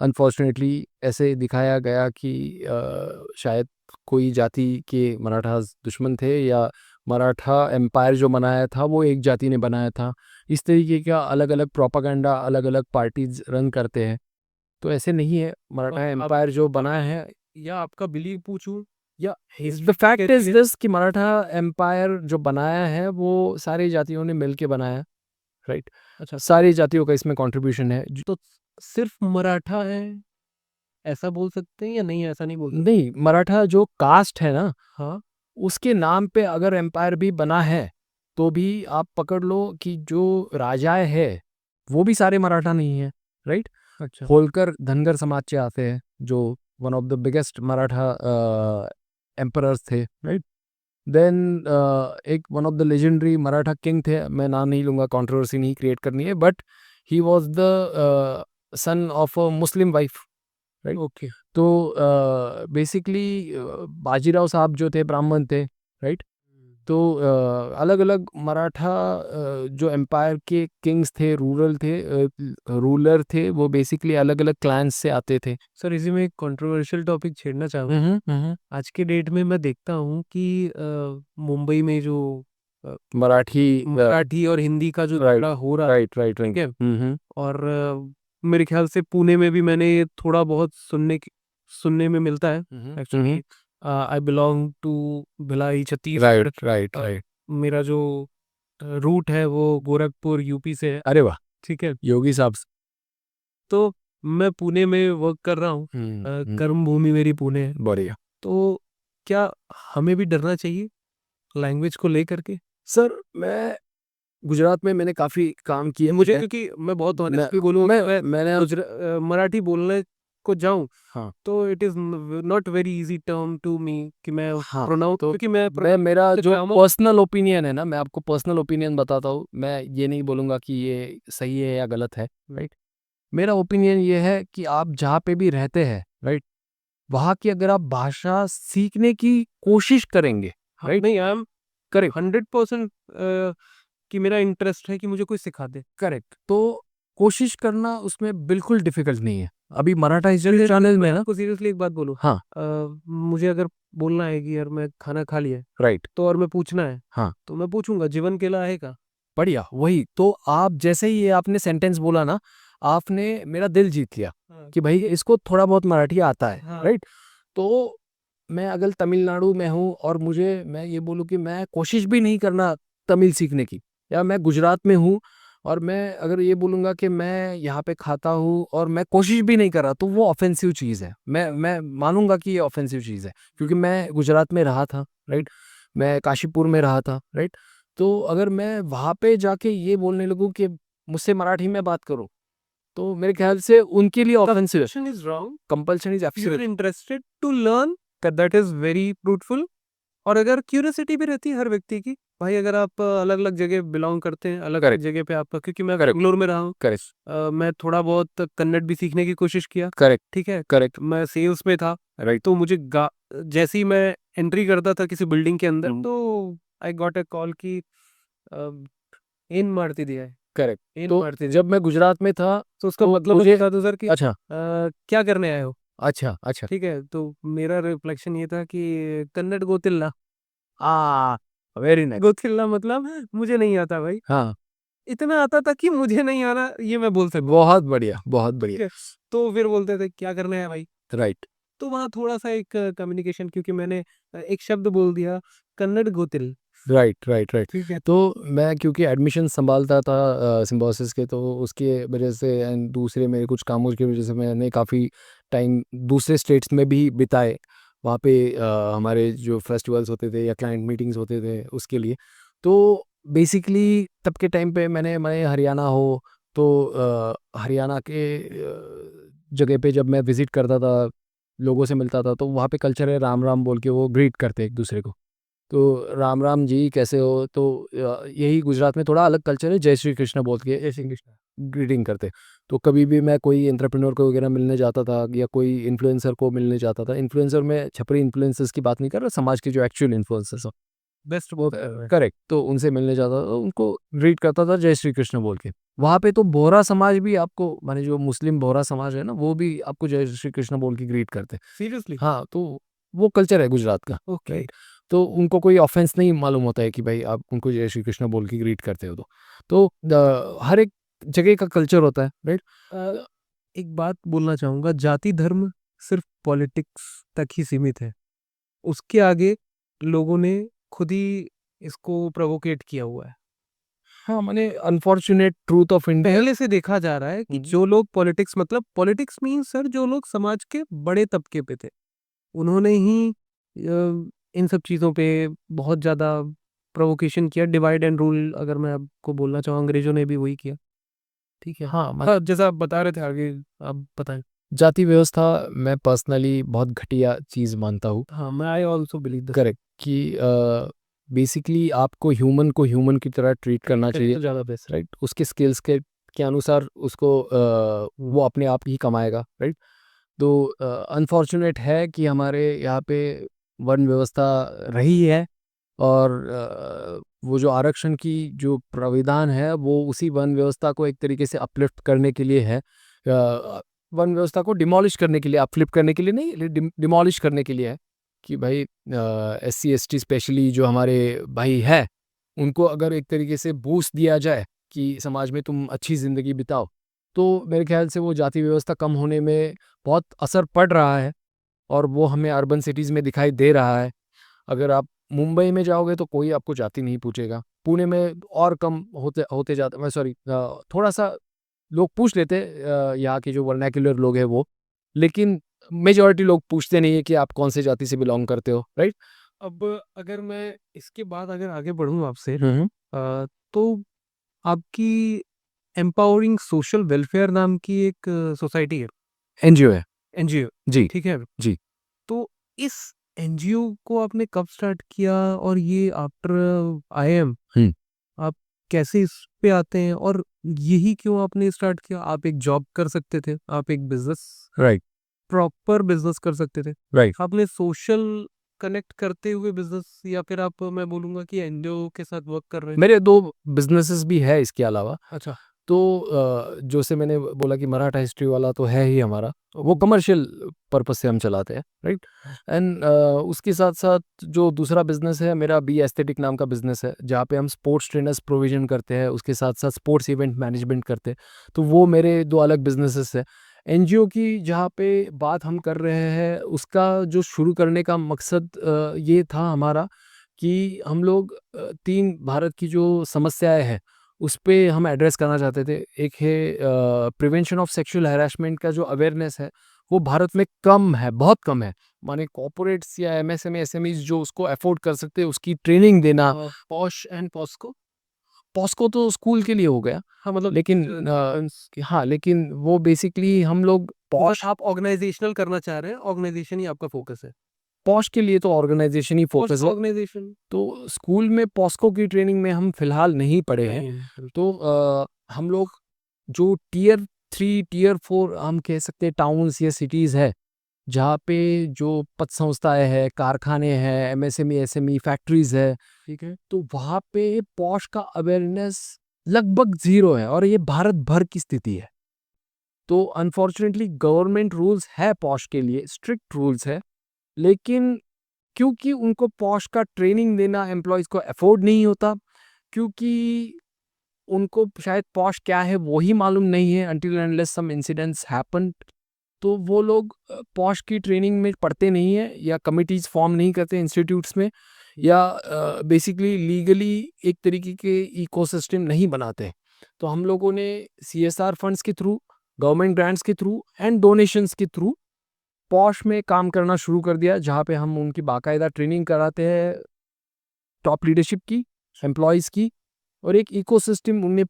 अनफॉर्चुनेटली ऐसे दिखाया गया कि शायद कोई जाति के मराठास दुश्मन थे या मराठा एम्पायर जो बनाया था वो एक जाति ने बनाया था। इस तरीके का अलग अलग प्रोपागेंडा अलग अलग पार्टीज रन करते हैं। तो ऐसे नहीं है, मराठा एम्पायर जो बनाया है, या आपका बिलीव पूछूं या द फैक्ट इज दिस कि मराठा एम्पायर जो बनाया है वो सारी जातियों ने मिल के बनाया, राइट। अच्छा, सारी जातियों का इसमें कंट्रीब्यूशन है। तो सिर्फ मराठा है ऐसा बोल सकते हैं या नहीं, ऐसा नहीं बोल सकते? नहीं, मराठा जो कास्ट है ना, हाँ, उसके नाम पे अगर एम्पायर भी बना है तो भी आप पकड़ लो कि जो राजाएं है वो भी सारे मराठा नहीं है, राइट। अच्छा। होलकर धनगर समाज से आते हैं, जो one of the biggest Maratha emperors थे, राइट। देन एक one of the legendary Maratha king थे, मैं नाम नहीं लूँगा, कंट्रोवर्सी नहीं क्रिएट करनी है, but he was the son of a Muslim wife, right. Okay. तो बेसिकली बाजीराव साहब जो थे ब्राह्मण थे, राइट। तो अलग अलग मराठा जो एम्पायर के किंग्स थे, रूलर थे, वो बेसिकली अलग अलग क्लैंस से आते थे। सर इसी में एक कंट्रोवर्शियल टॉपिक छेड़ना चाहूँगा। आज के डेट में मैं देखता हूँ कि मुंबई में जो मराठी और हिंदी का जो राइट झगड़ा हो रहा है, राइट राइट ठीक राइट। है। और मेरे ख्याल से पुणे में भी मैंने ये थोड़ा बहुत सुनने में मिलता है। Actually I belong to Bhilai Chhattisgarh. Right right uh, right. मेरा जो रूट है वो गोरखपुर यूपी से है, अरे वाह, ठीक है। योगी साहब। तो मैं पुणे में वर्क कर रहा हूँ। कर्म भूमि मेरी पुणे है। बढ़िया। तो क्या हमें भी डरना चाहिए लैंग्वेज को लेकर के? सर मैं गुजरात में मैंने काफ़ी काम किया मुझे है। क्योंकि मैं बहुत मैं ऑनेस्टली बोलूँ, मैं मैंने मराठी बोलने को जाऊं हाँ तो it is not very easy term to me कि मैं हाँ प्रोनाउंस, तो क्योंकि मैं मैं मेरा जो ग्रामर। पर्सनल ओपिनियन है ना, मैं आपको पर्सनल ओपिनियन बताता हूँ, मैं ये नहीं बोलूँगा कि ये सही है या गलत है, राइट। मेरा ओपिनियन ये है कि आप जहाँ पे भी रहते हैं, राइट, वहाँ की अगर आप भाषा सीखने की कोशिश करेंगे, राइट, नहीं, आई एम करेक्ट 100% कि मेरा इंटरेस्ट है कि मुझे कोई सिखा दे। करेक्ट, तो कोशिश करना उसमें बिल्कुल डिफिकल्ट नहीं है। अभी मराठा हिस्ट्री चैनल में ना, आपको सीरियसली एक बात बोलूं, हाँ मुझे अगर बोलना है कि यार मैं खाना खा लिया है, राइट तो और मैं पूछना है, हाँ तो मैं पूछूंगा जीवन केला है का। बढ़िया, वही तो आप जैसे ही ये आपने सेंटेंस बोला ना, आपने मेरा दिल जीत लिया हाँ, कि भाई इसको थोड़ा बहुत मराठी आता है, हाँ, राइट। तो मैं अगर तमिलनाडु में हूँ और मैं ये बोलूँ कि मैं कोशिश भी नहीं करना तमिल सीखने की, या मैं गुजरात में हूँ और मैं अगर ये बोलूँगा कि मैं यहाँ पे खाता हूँ और मैं कोशिश भी नहीं कर रहा, तो वो ऑफेंसिव चीज़ है। मैं मानूंगा कि ये ऑफेंसिव चीज़ है, क्योंकि मैं गुजरात में रहा था, राइट। मैं काशीपुर में रहा था, राइट। तो अगर मैं वहाँ पे जाके ये बोलने लगूँ कि मुझसे मराठी में बात करो, तो मेरे ख्याल से उनके लिए ऑफेंसिव है। Compulsion is wrong. Compulsion is If you're absolute interested to learn, that is very fruitful. और अगर क्यूरियोसिटी भी रहती है हर व्यक्ति की, भाई अगर आप अलग अलग जगह बिलोंग करते हैं, अलग अलग करेक्ट जगह पे आपका, क्योंकि मैं करेक्ट बेंगलोर में रहा हूँ, करेक्ट मैं थोड़ा बहुत कन्नड़ भी सीखने की कोशिश किया, करेक्ट ठीक है। करेक्ट मैं सेल्स में था, राइट तो मुझे जैसे ही मैं एंट्री करता था किसी बिल्डिंग के अंदर, हम्म, तो आई गॉट अ कॉल कि इन मारती दिया है, करेक्ट। इन तो मारती दिया। जब मैं गुजरात में था, तो उसका तो मतलब मैं मुझे बता दूं सर कि अच्छा क्या करने आए हो, अच्छा अच्छा ठीक है। तो मेरा रिफ्लेक्शन ये था कि कन्नड़ गोतिल्ला। आ वेरी नाइस। गोथिल्ला मतलब मुझे नहीं आता भाई, हाँ इतना आता था कि मुझे नहीं आना ये मैं बोल सकता हूँ, बहुत बढ़िया बहुत ठीक बढ़िया। है। तो फिर बोलते थे क्या करना है भाई, राइट तो वहाँ थोड़ा सा एक कम्युनिकेशन, क्योंकि मैंने एक शब्द बोल दिया कन्नड़ गोतिल, राइट राइट राइट। ठीक है। तो मैं क्योंकि एडमिशन संभालता था सिम्बोसिस के, तो उसके वजह से एंड दूसरे मेरे कुछ कामों की वजह से मैंने काफ़ी टाइम दूसरे स्टेट्स में भी बिताए। वहाँ पे हमारे जो फेस्टिवल्स होते थे या क्लाइंट मीटिंग्स होते थे उसके लिए। तो बेसिकली तब के टाइम पे मैं हरियाणा हो, तो हरियाणा के जगह पे जब मैं विज़िट करता था, लोगों से मिलता था, तो वहाँ पे कल्चर है राम राम बोल के वो ग्रीट करते एक दूसरे को। तो राम राम जी कैसे हो, तो यही गुजरात में थोड़ा अलग कल्चर है, जय श्री कृष्ण बोल के जय श्री कृष्ण। ग्रीटिंग करते। तो कभी भी मैं कोई एंटरप्रेन्योर को वगैरह मिलने जाता था या कोई इन्फ्लुएंसर को मिलने जाता था, इन्फ्लुएंसर में छपरी इन्फ्लुएंसर्स की बात नहीं कर रहा, समाज के जो एक्चुअल इन्फ्लुएंसर्स हो, बेस्ट बहुत है। करेक्ट, तो उनसे मिलने जाता था, तो उनको ग्रीट करता था जय श्री कृष्ण बोल के। वहाँ पे तो बोहरा समाज भी आपको, माने जो मुस्लिम बोहरा समाज है ना, वो भी आपको जय श्री कृष्ण बोल के ग्रीट करते। सीरियसली। हाँ, तो वो कल्चर है गुजरात का, ओके। राइट। तो उनको कोई ऑफेंस नहीं मालूम होता है कि भाई आप उनको जय श्री कृष्ण बोल के ग्रीट करते हो। तो हर एक जगह का कल्चर होता है, राइट। एक बात बोलना चाहूंगा, जाति धर्म सिर्फ पॉलिटिक्स तक ही सीमित है, उसके आगे लोगों ने खुद ही इसको प्रोवोकेट किया हुआ है। हाँ, माने अनफॉर्चुनेट ट्रूथ ऑफ इंडिया। पहले से देखा जा रहा है कि जो लोग पॉलिटिक्स, मतलब पॉलिटिक्स मीन सर, जो लोग समाज के बड़े तबके पे थे, उन्होंने ही इन सब चीज़ों पे बहुत ज़्यादा प्रोवोकेशन किया। डिवाइड एंड रूल, अगर मैं आपको बोलना चाहूँ, अंग्रेजों ने भी वही किया, ठीक है। हाँ हाँ, जैसा आप बता रहे थे, आगे आप बताएं। जाति व्यवस्था मैं पर्सनली बहुत घटिया चीज़ मानता हूँ। हाँ, मैं I also believe this. Correct कि बेसिकली आपको ह्यूमन को ह्यूमन की तरह ट्रीट करना चाहिए, तो ज़्यादा बेस्ट। राइट। उसके स्किल्स के अनुसार उसको वो अपने आप ही कमाएगा, राइट। तो अनफॉर्चुनेट है कि हमारे यहाँ पे वर्ण व्यवस्था रही है, और वो जो आरक्षण की जो प्राविधान है वो उसी वन व्यवस्था को एक तरीके से अपलिफ्ट करने के लिए है। वन व्यवस्था को डिमोलिश करने के लिए, अपलिफ्ट करने के लिए नहीं, डिमोलिश करने के लिए है कि भाई SC ST स्पेशली जो हमारे भाई है, उनको अगर एक तरीके से बूस्ट दिया जाए कि समाज में तुम अच्छी ज़िंदगी बिताओ, तो मेरे ख्याल से वो जाति व्यवस्था कम होने में बहुत असर पड़ रहा है, और वो हमें अर्बन सिटीज़ में दिखाई दे रहा है। अगर आप मुंबई में जाओगे तो कोई आपको जाति नहीं पूछेगा। पुणे में और कम होते होते जाता, मैं सॉरी, थोड़ा-सा लोग पूछ लेते, यहाँ के जो वर्नाक्युलर लोग हैं वो, लेकिन मेजॉरिटी लोग पूछते नहीं है कि आप कौन से जाति से बिलॉन्ग करते हो, राइट? अब अगर मैं इसके बाद अगर आगे बढ़ूँ आपसे, हुँ, हुँ। तो आपकी एम्पावरिंग सोशल वेलफेयर नाम की एक सोसाइटी है, एनजीओ है। एनजीओ, जी, ठीक है? जी। तो इस एनजीओ को आपने कब स्टार्ट किया, और ये आफ्टर आईएम हुँ, आप कैसे इस पे आते हैं, और यही क्यों आपने स्टार्ट किया? आप एक जॉब कर सकते थे, आप एक बिजनेस, राइट, प्रॉपर बिजनेस कर सकते थे। राइट। आपने सोशल कनेक्ट करते हुए बिजनेस, या फिर आप, मैं बोलूँगा कि एनजीओ के साथ वर्क कर रहे हैं? मेरे 2 बिज़नेसेस भी है इसके अलावा। अच्छा। तो जैसे मैंने बोला कि मराठा हिस्ट्री वाला तो है ही हमारा, वो कमर्शियल पर्पस से हम चलाते हैं, राइट। एंड उसके साथ साथ जो दूसरा बिजनेस है मेरा, बी एस्थेटिक नाम का बिजनेस है, जहाँ पे हम स्पोर्ट्स ट्रेनर्स प्रोविजन करते हैं, उसके साथ साथ स्पोर्ट्स इवेंट मैनेजमेंट करते हैं। तो वो मेरे 2 अलग बिजनेसेस है। एनजीओ की जहाँ पे बात हम कर रहे हैं, उसका जो शुरू करने का मकसद ये था हमारा कि हम लोग 3 भारत की जो समस्याएं हैं उस पे हम एड्रेस करना चाहते थे। एक है प्रिवेंशन ऑफ सेक्सुअल हैरेसमेंट का जो अवेयरनेस है, वो भारत में कम है, बहुत कम है। माने कॉर्पोरेट्स या एमएसएमई, एसएमईज़ जो उसको अफ़ोर्ड कर सकते हैं, उसकी ट्रेनिंग देना। POSH and POCSO? पॉस्को तो स्कूल के लिए हो गया, हाँ, मतलब लेकिन मीन्स हाँ, लेकिन वो बेसिकली हम लोग पॉश आप ऑर्गेनाइजेशनल करना चाह रहे हैं, ऑर्गेनाइजेशन ही आपका फोकस है। पॉश के लिए तो ऑर्गेनाइज़ेशन ही पॉश फ़ोकस है। ऑर्गेनाइजेशन? तो स्कूल में पॉस्को की ट्रेनिंग में हम फ़िलहाल नहीं पढ़े हैं। नहीं। तो हम लोग जो टियर 3, टियर 4 हम कह सकते हैं टाउन्स या सिटीज़ है, जहाँ पे जो पत संस्थाएँ हैं, कारखाने हैं, एमएसएमई, एसएमई, फैक्ट्रीज़ है, ठीक है। तो वहाँ पे पॉश का अवेयरनेस लगभग ज़ीरो है, और ये भारत भर की स्थिति है। तो अनफॉर्चुनेटली गवर्नमेंट रूल्स है पॉश के लिए, स्ट्रिक्ट रूल्स है, लेकिन क्योंकि उनको पॉश का ट्रेनिंग देना एम्प्लॉइज़ को अफ़ोर्ड नहीं होता, क्योंकि उनको शायद पॉश क्या है वो ही मालूम नहीं है, until and unless some incidents happen, तो वो लोग पॉश की ट्रेनिंग में पढ़ते नहीं है, या कमिटीज़ फॉर्म नहीं करते इंस्टीट्यूट्स में, या बेसिकली लीगली एक तरीके के इकोसिस्टम नहीं बनाते। तो हम लोगों ने सीएसआर फंड्स के थ्रू, गवर्नमेंट ग्रांट्स के थ्रू एंड डोनेशंस के थ्रू पॉश में काम करना शुरू कर दिया, जहाँ पे हम उनकी बाकायदा ट्रेनिंग कराते हैं टॉप लीडरशिप की, एम्प्लॉइज़ की, और एक इकोसिस्टम उन्हें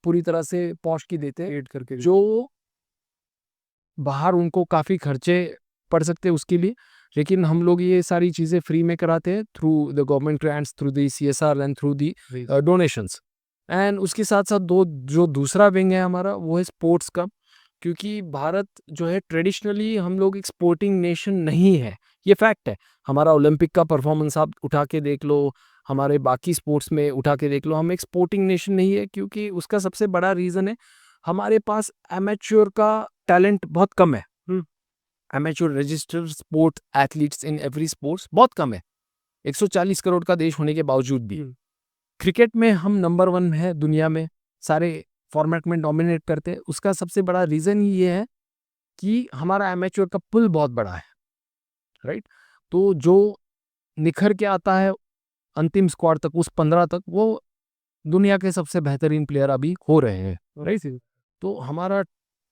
पूरी तरह से पॉश की देते हैं, क्रिएट करके जो बाहर उनको काफ़ी खर्चे पड़ सकते हैं उसके लिए, लेकिन हम लोग ये सारी चीज़ें फ्री में कराते हैं through the government grants, through the CSR and through the donations. And उसके साथ-साथ दो जो दूसरा विंग है हमारा, वो है स्पोर्ट्स का, क्योंकि भारत जो है ट्रेडिशनली हम लोग एक स्पोर्टिंग नेशन नहीं है, ये फैक्ट है। हमारा ओलंपिक का परफॉर्मेंस आप उठा के देख लो, हमारे बाकी स्पोर्ट्स में उठा के देख लो, हम एक स्पोर्टिंग नेशन नहीं है, क्योंकि उसका सबसे बड़ा रीज़न है हमारे पास एमेच्योर का टैलेंट बहुत कम है। Amateur registered sport athletes in every sports बहुत कम है, 140 करोड़ का देश होने के बावजूद भी। क्रिकेट में हम नंबर 1 है दुनिया में, सारे फॉर्मेट में डोमिनेट करते हैं। उसका सबसे बड़ा रीज़न ही ये है कि हमारा एमेच्योर का पुल बहुत बड़ा है, राइट? तो जो निखर के आता है अंतिम स्क्वाड तक, उस 15 तक, वो दुनिया के सबसे बेहतरीन प्लेयर अभी हो रहे हैं, राइट? तो हमारा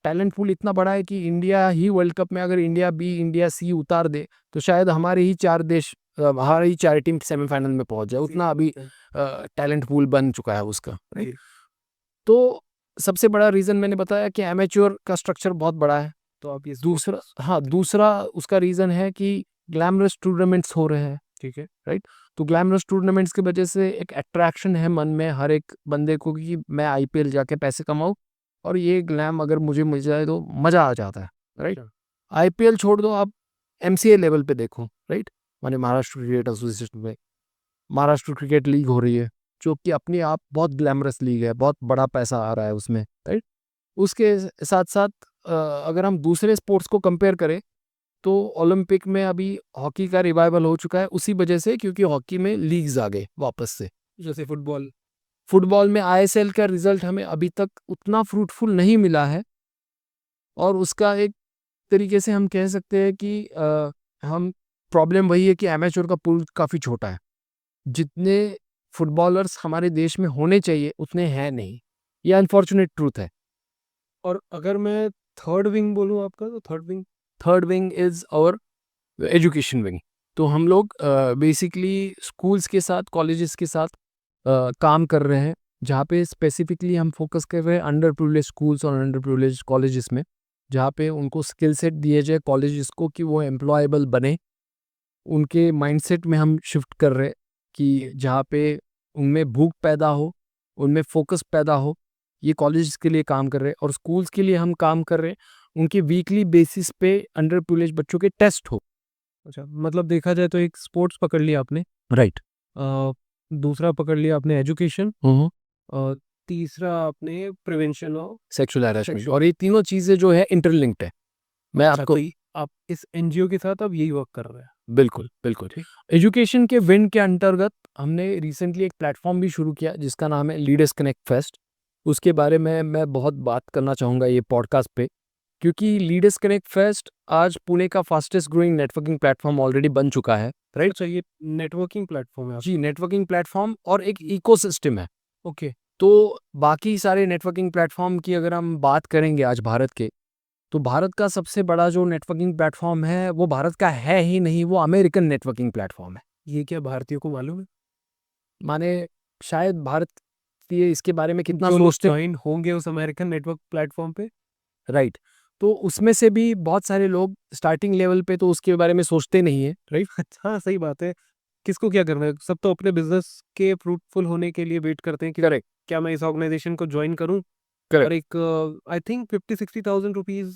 टैलेंट पूल इतना बड़ा है कि इंडिया ही वर्ल्ड कप में अगर इंडिया बी, इंडिया सी उतार दे, तो शायद हमारे ही 4 देश, हमारी ही 4 टीम सेमीफाइनल में पहुंच जाए, उतना अभी टैलेंट पूल बन चुका है उसका, राइट? तो सबसे बड़ा रीज़न मैंने बताया कि एमेच्योर का स्ट्रक्चर बहुत बड़ा है। तो आप ये दूसरा उसका रीज़न है कि ग्लैमरस टूर्नामेंट्स हो रहे हैं, ठीक है। राइट? तो ग्लैमरस टूर्नामेंट्स की वजह से एक अट्रैक्शन है मन में हर एक बंदे को कि मैं आईपीएल जाके पैसे कमाऊँ और ये ग्लैम अगर मुझे मिल जाए तो मज़ा आ जाता है, राइट? अच्छा। आईपीएल छोड़ दो, आप एमसीए लेवल पे देखो, राइट? माने महाराष्ट्र क्रिकेट एसोसिएशन में महाराष्ट्र क्रिकेट लीग हो रही है, जो कि अपने आप बहुत ग्लैमरस लीग है, बहुत बड़ा पैसा आ रहा है उसमें, राइट? उसके साथ-साथ अगर हम दूसरे स्पोर्ट्स को कंपेयर करें, तो ओलंपिक में अभी हॉकी का रिवाइवल हो चुका है उसी वजह से क्योंकि हॉकी में लीग्स आ गए वापस से। जैसे फुटबॉल। फुटबॉल में आईएसएल का रिजल्ट हमें अभी तक उतना फ्रूटफुल नहीं मिला है और उसका एक तरीके से हम कह सकते हैं कि हम प्रॉब्लम वही है कि एमेच्योर का पूल काफ़ी छोटा है। जितने फुटबॉलर्स हमारे देश में होने चाहिए उतने हैं नहीं। ये अनफॉर्चुनेट ट्रूथ है। और अगर मैं थर्ड विंग बोलूँ आपका, तो third wing third wing is our education wing. तो हम लोग बेसिकली स्कूल्स के साथ, कॉलेजेस के साथ काम कर रहे हैं, जहाँ पे स्पेसिफिकली हम फोकस कर रहे हैं अंडर प्रिविलेज स्कूल्स और अंडर प्रिविलेज कॉलेजेस में, जहाँ पे उनको स्किल सेट दिए जाए कॉलेजेस को कि वो एम्प्लॉयबल बने। उनके माइंडसेट में हम शिफ्ट कर रहे हैं कि जहाँ पे उनमें भूख पैदा हो, उनमें फोकस पैदा हो, ये कॉलेजेस के लिए काम कर रहे हैं और स्कूल्स के लिए हम काम कर रहे हैं, उनके वीकली बेसिस पे अंडर प्रिविलेज बच्चों के टेस्ट हो। अच्छा, मतलब देखा जाए तो एक स्पोर्ट्स पकड़ लिया आपने, राइट। दूसरा पकड़ लिया आपने एजुकेशन, हम्म। और तीसरा आपने prevention of sexual harassment, sexual. और ये तीनों चीज़ें जो है इंटरलिंक्ड है। मैं अच्छा, आपको तो आप इस एनजीओ के साथ अब यही वर्क कर रहे हैं। बिल्कुल, बिल्कुल। ठीक। एजुकेशन के विंग के अंतर्गत हमने रिसेंटली एक प्लेटफ़ॉर्म भी शुरू किया जिसका नाम है लीडर्स कनेक्ट फेस्ट। उसके बारे में मैं बहुत बात करना चाहूँगा ये पॉडकास्ट पे, क्योंकि लीडर्स कनेक्ट फेस्ट आज पुणे का fastest growing networking platform already बन चुका है, राइट? अच्छा, ये नेटवर्किंग प्लेटफॉर्म है जी, आपका। नेटवर्किंग प्लेटफ़ॉर्म और एक इकोसिस्टम है। ओके। तो बाकी सारे नेटवर्किंग प्लेटफ़ॉर्म की अगर हम बात करेंगे आज भारत के, तो भारत का सबसे बड़ा जो नेटवर्किंग प्लेटफ़ॉर्म है, वो भारत का है ही नहीं, वो अमेरिकन नेटवर्किंग प्लेटफ़ॉर्म है। ये क्या भारतीयों को मालूम है? माने शायद भारतीय इसके बारे में कितना जो लोग सोचते, जॉइन होंगे उस अमेरिकन नेटवर्क प्लेटफॉर्म पे। राइट? तो उसमें से भी बहुत सारे लोग स्टार्टिंग लेवल पे तो उसके बारे में सोचते नहीं है, राइट? हाँ, सही बात है। किसको क्या करना है? सब तो अपने बिज़नेस के फ्रूटफुल होने के लिए वेट करते हैं कि करेक्ट, क्या मैं इस ऑर्गनाइज़ेशन को जॉइन करूँ? और करेक्ट। एक I think 50-60,000 rupees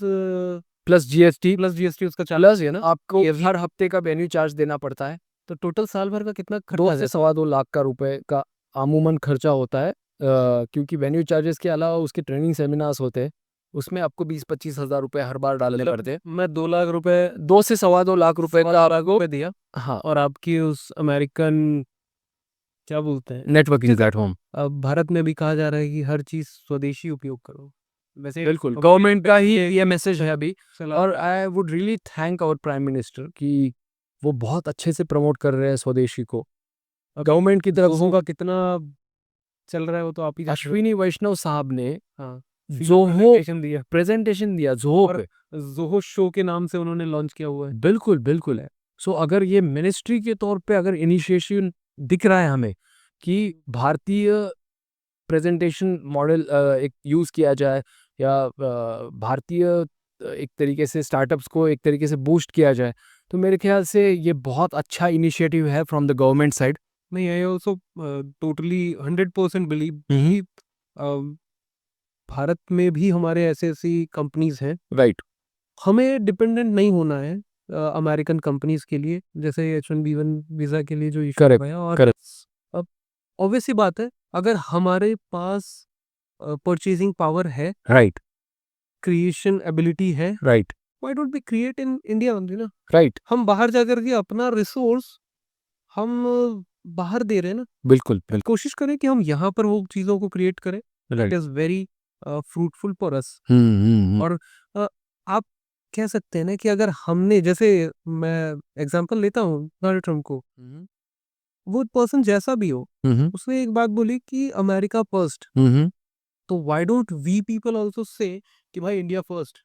plus GST, plus GST उसका चार्ज प्लस है ना? आपको एवरी। हर हफ्ते का वेन्यू चार्ज देना पड़ता है। तो टोटल साल भर का कितना 2 खर्चा आ से जाता सवा 2 लाख का रुपए का अमूमन खर्चा होता है। क्योंकि वेन्यू चार्जेस के अलावा उसके ट्रेनिंग सेमिनार्स होते हैं, उसमें आपको 20-25 हज़ार रुपए हर बार डालने मतलब पड़ते हैं। मैं 2 लाख रुपए 2 से सवा 2 लाख रुपए सवा का 2 लाख आपको, रुपए दिया, हाँ, और आपकी उस अमेरिकन, क्या बोलते हैं? Networking platform. अब भारत में भी कहा जा रहा है कि हर चीज़ स्वदेशी उपयोग करो। वैसे बिल्कुल, कंपनी गवर्नमेंट का ही ये मैसेज है अभी। सलाह। और I would really thank our prime minister कि वो बहुत अच्छे से प्रमोट कर रहे हैं स्वदेशी को। गवर्नमेंट की तरफ ज़ोहो से का कितना चल रहा है वो तो आप ही जानते हो। अश्विनी वैष्णव साहब ने हाँ, ज़ोहो प्रेजेंटेशन दिया, प्रेज़ेंटेशन दिया ज़ोहो और पे। ज़ोहो शो के नाम से उन्होंने लॉन्च किया हुआ है। बिल्कुल, बिल्कुल है। सो अगर ये मिनिस्ट्री के तौर पे अगर इनिशिएशन दिख रहा है हमें कि भारतीय प्रेज़ेंटेशन मॉडल एक यूज़ किया जाए या भारतीय एक तरीके से स्टार्टअप्स को एक तरीके से बूस्ट किया जाए, तो मेरे ख़्याल से ये बहुत अच्छा इनिशिएटिव है फ्रॉम द गवर्नमेंट साइड। नहीं, आई आल्सो टोटली 100% बिलीव हुँ, हुँ। कि भारत में भी हमारे ऐसी-ऐसी कंपनीज़ हैं। राइट, हमें डिपेंडेंट नहीं होना है अमेरिकन कंपनीज़ के लिए, जैसे H1B1 वीज़ा के लिए जो इश्यू हो करेक्ट, गया। और करेक्ट, अब ऑब्वियस सी बात है, अगर हमारे पास परचेज़िंग पावर है, राइट, क्रिएशन एबिलिटी है, right, why don't we create in India only ना? राइट। हम बाहर जाकर के अपना रिसोर्स हम बाहर दे रहे हैं ना। बिल्कुल, बिल्कुल। कोशिश करें कि हम यहाँ पर वो चीज़ों को क्रिएट करें। It right. Is very fruitful for us. Hmm, hmm, hmm. और अ, आप कह सकते हैं ना कि अगर हमने, जैसे मैं एग्जांपल लेता हूँ डोनाल्ड ट्रम्प को, हुँ, हुँ। वो पर्सन जैसा भी हो, हुँ, हुँ। उसने एक बात बोली कि अमेरिका फर्स्ट। हुँ, हुँ। तो why don't we people also say कि भाई इंडिया फर्स्ट।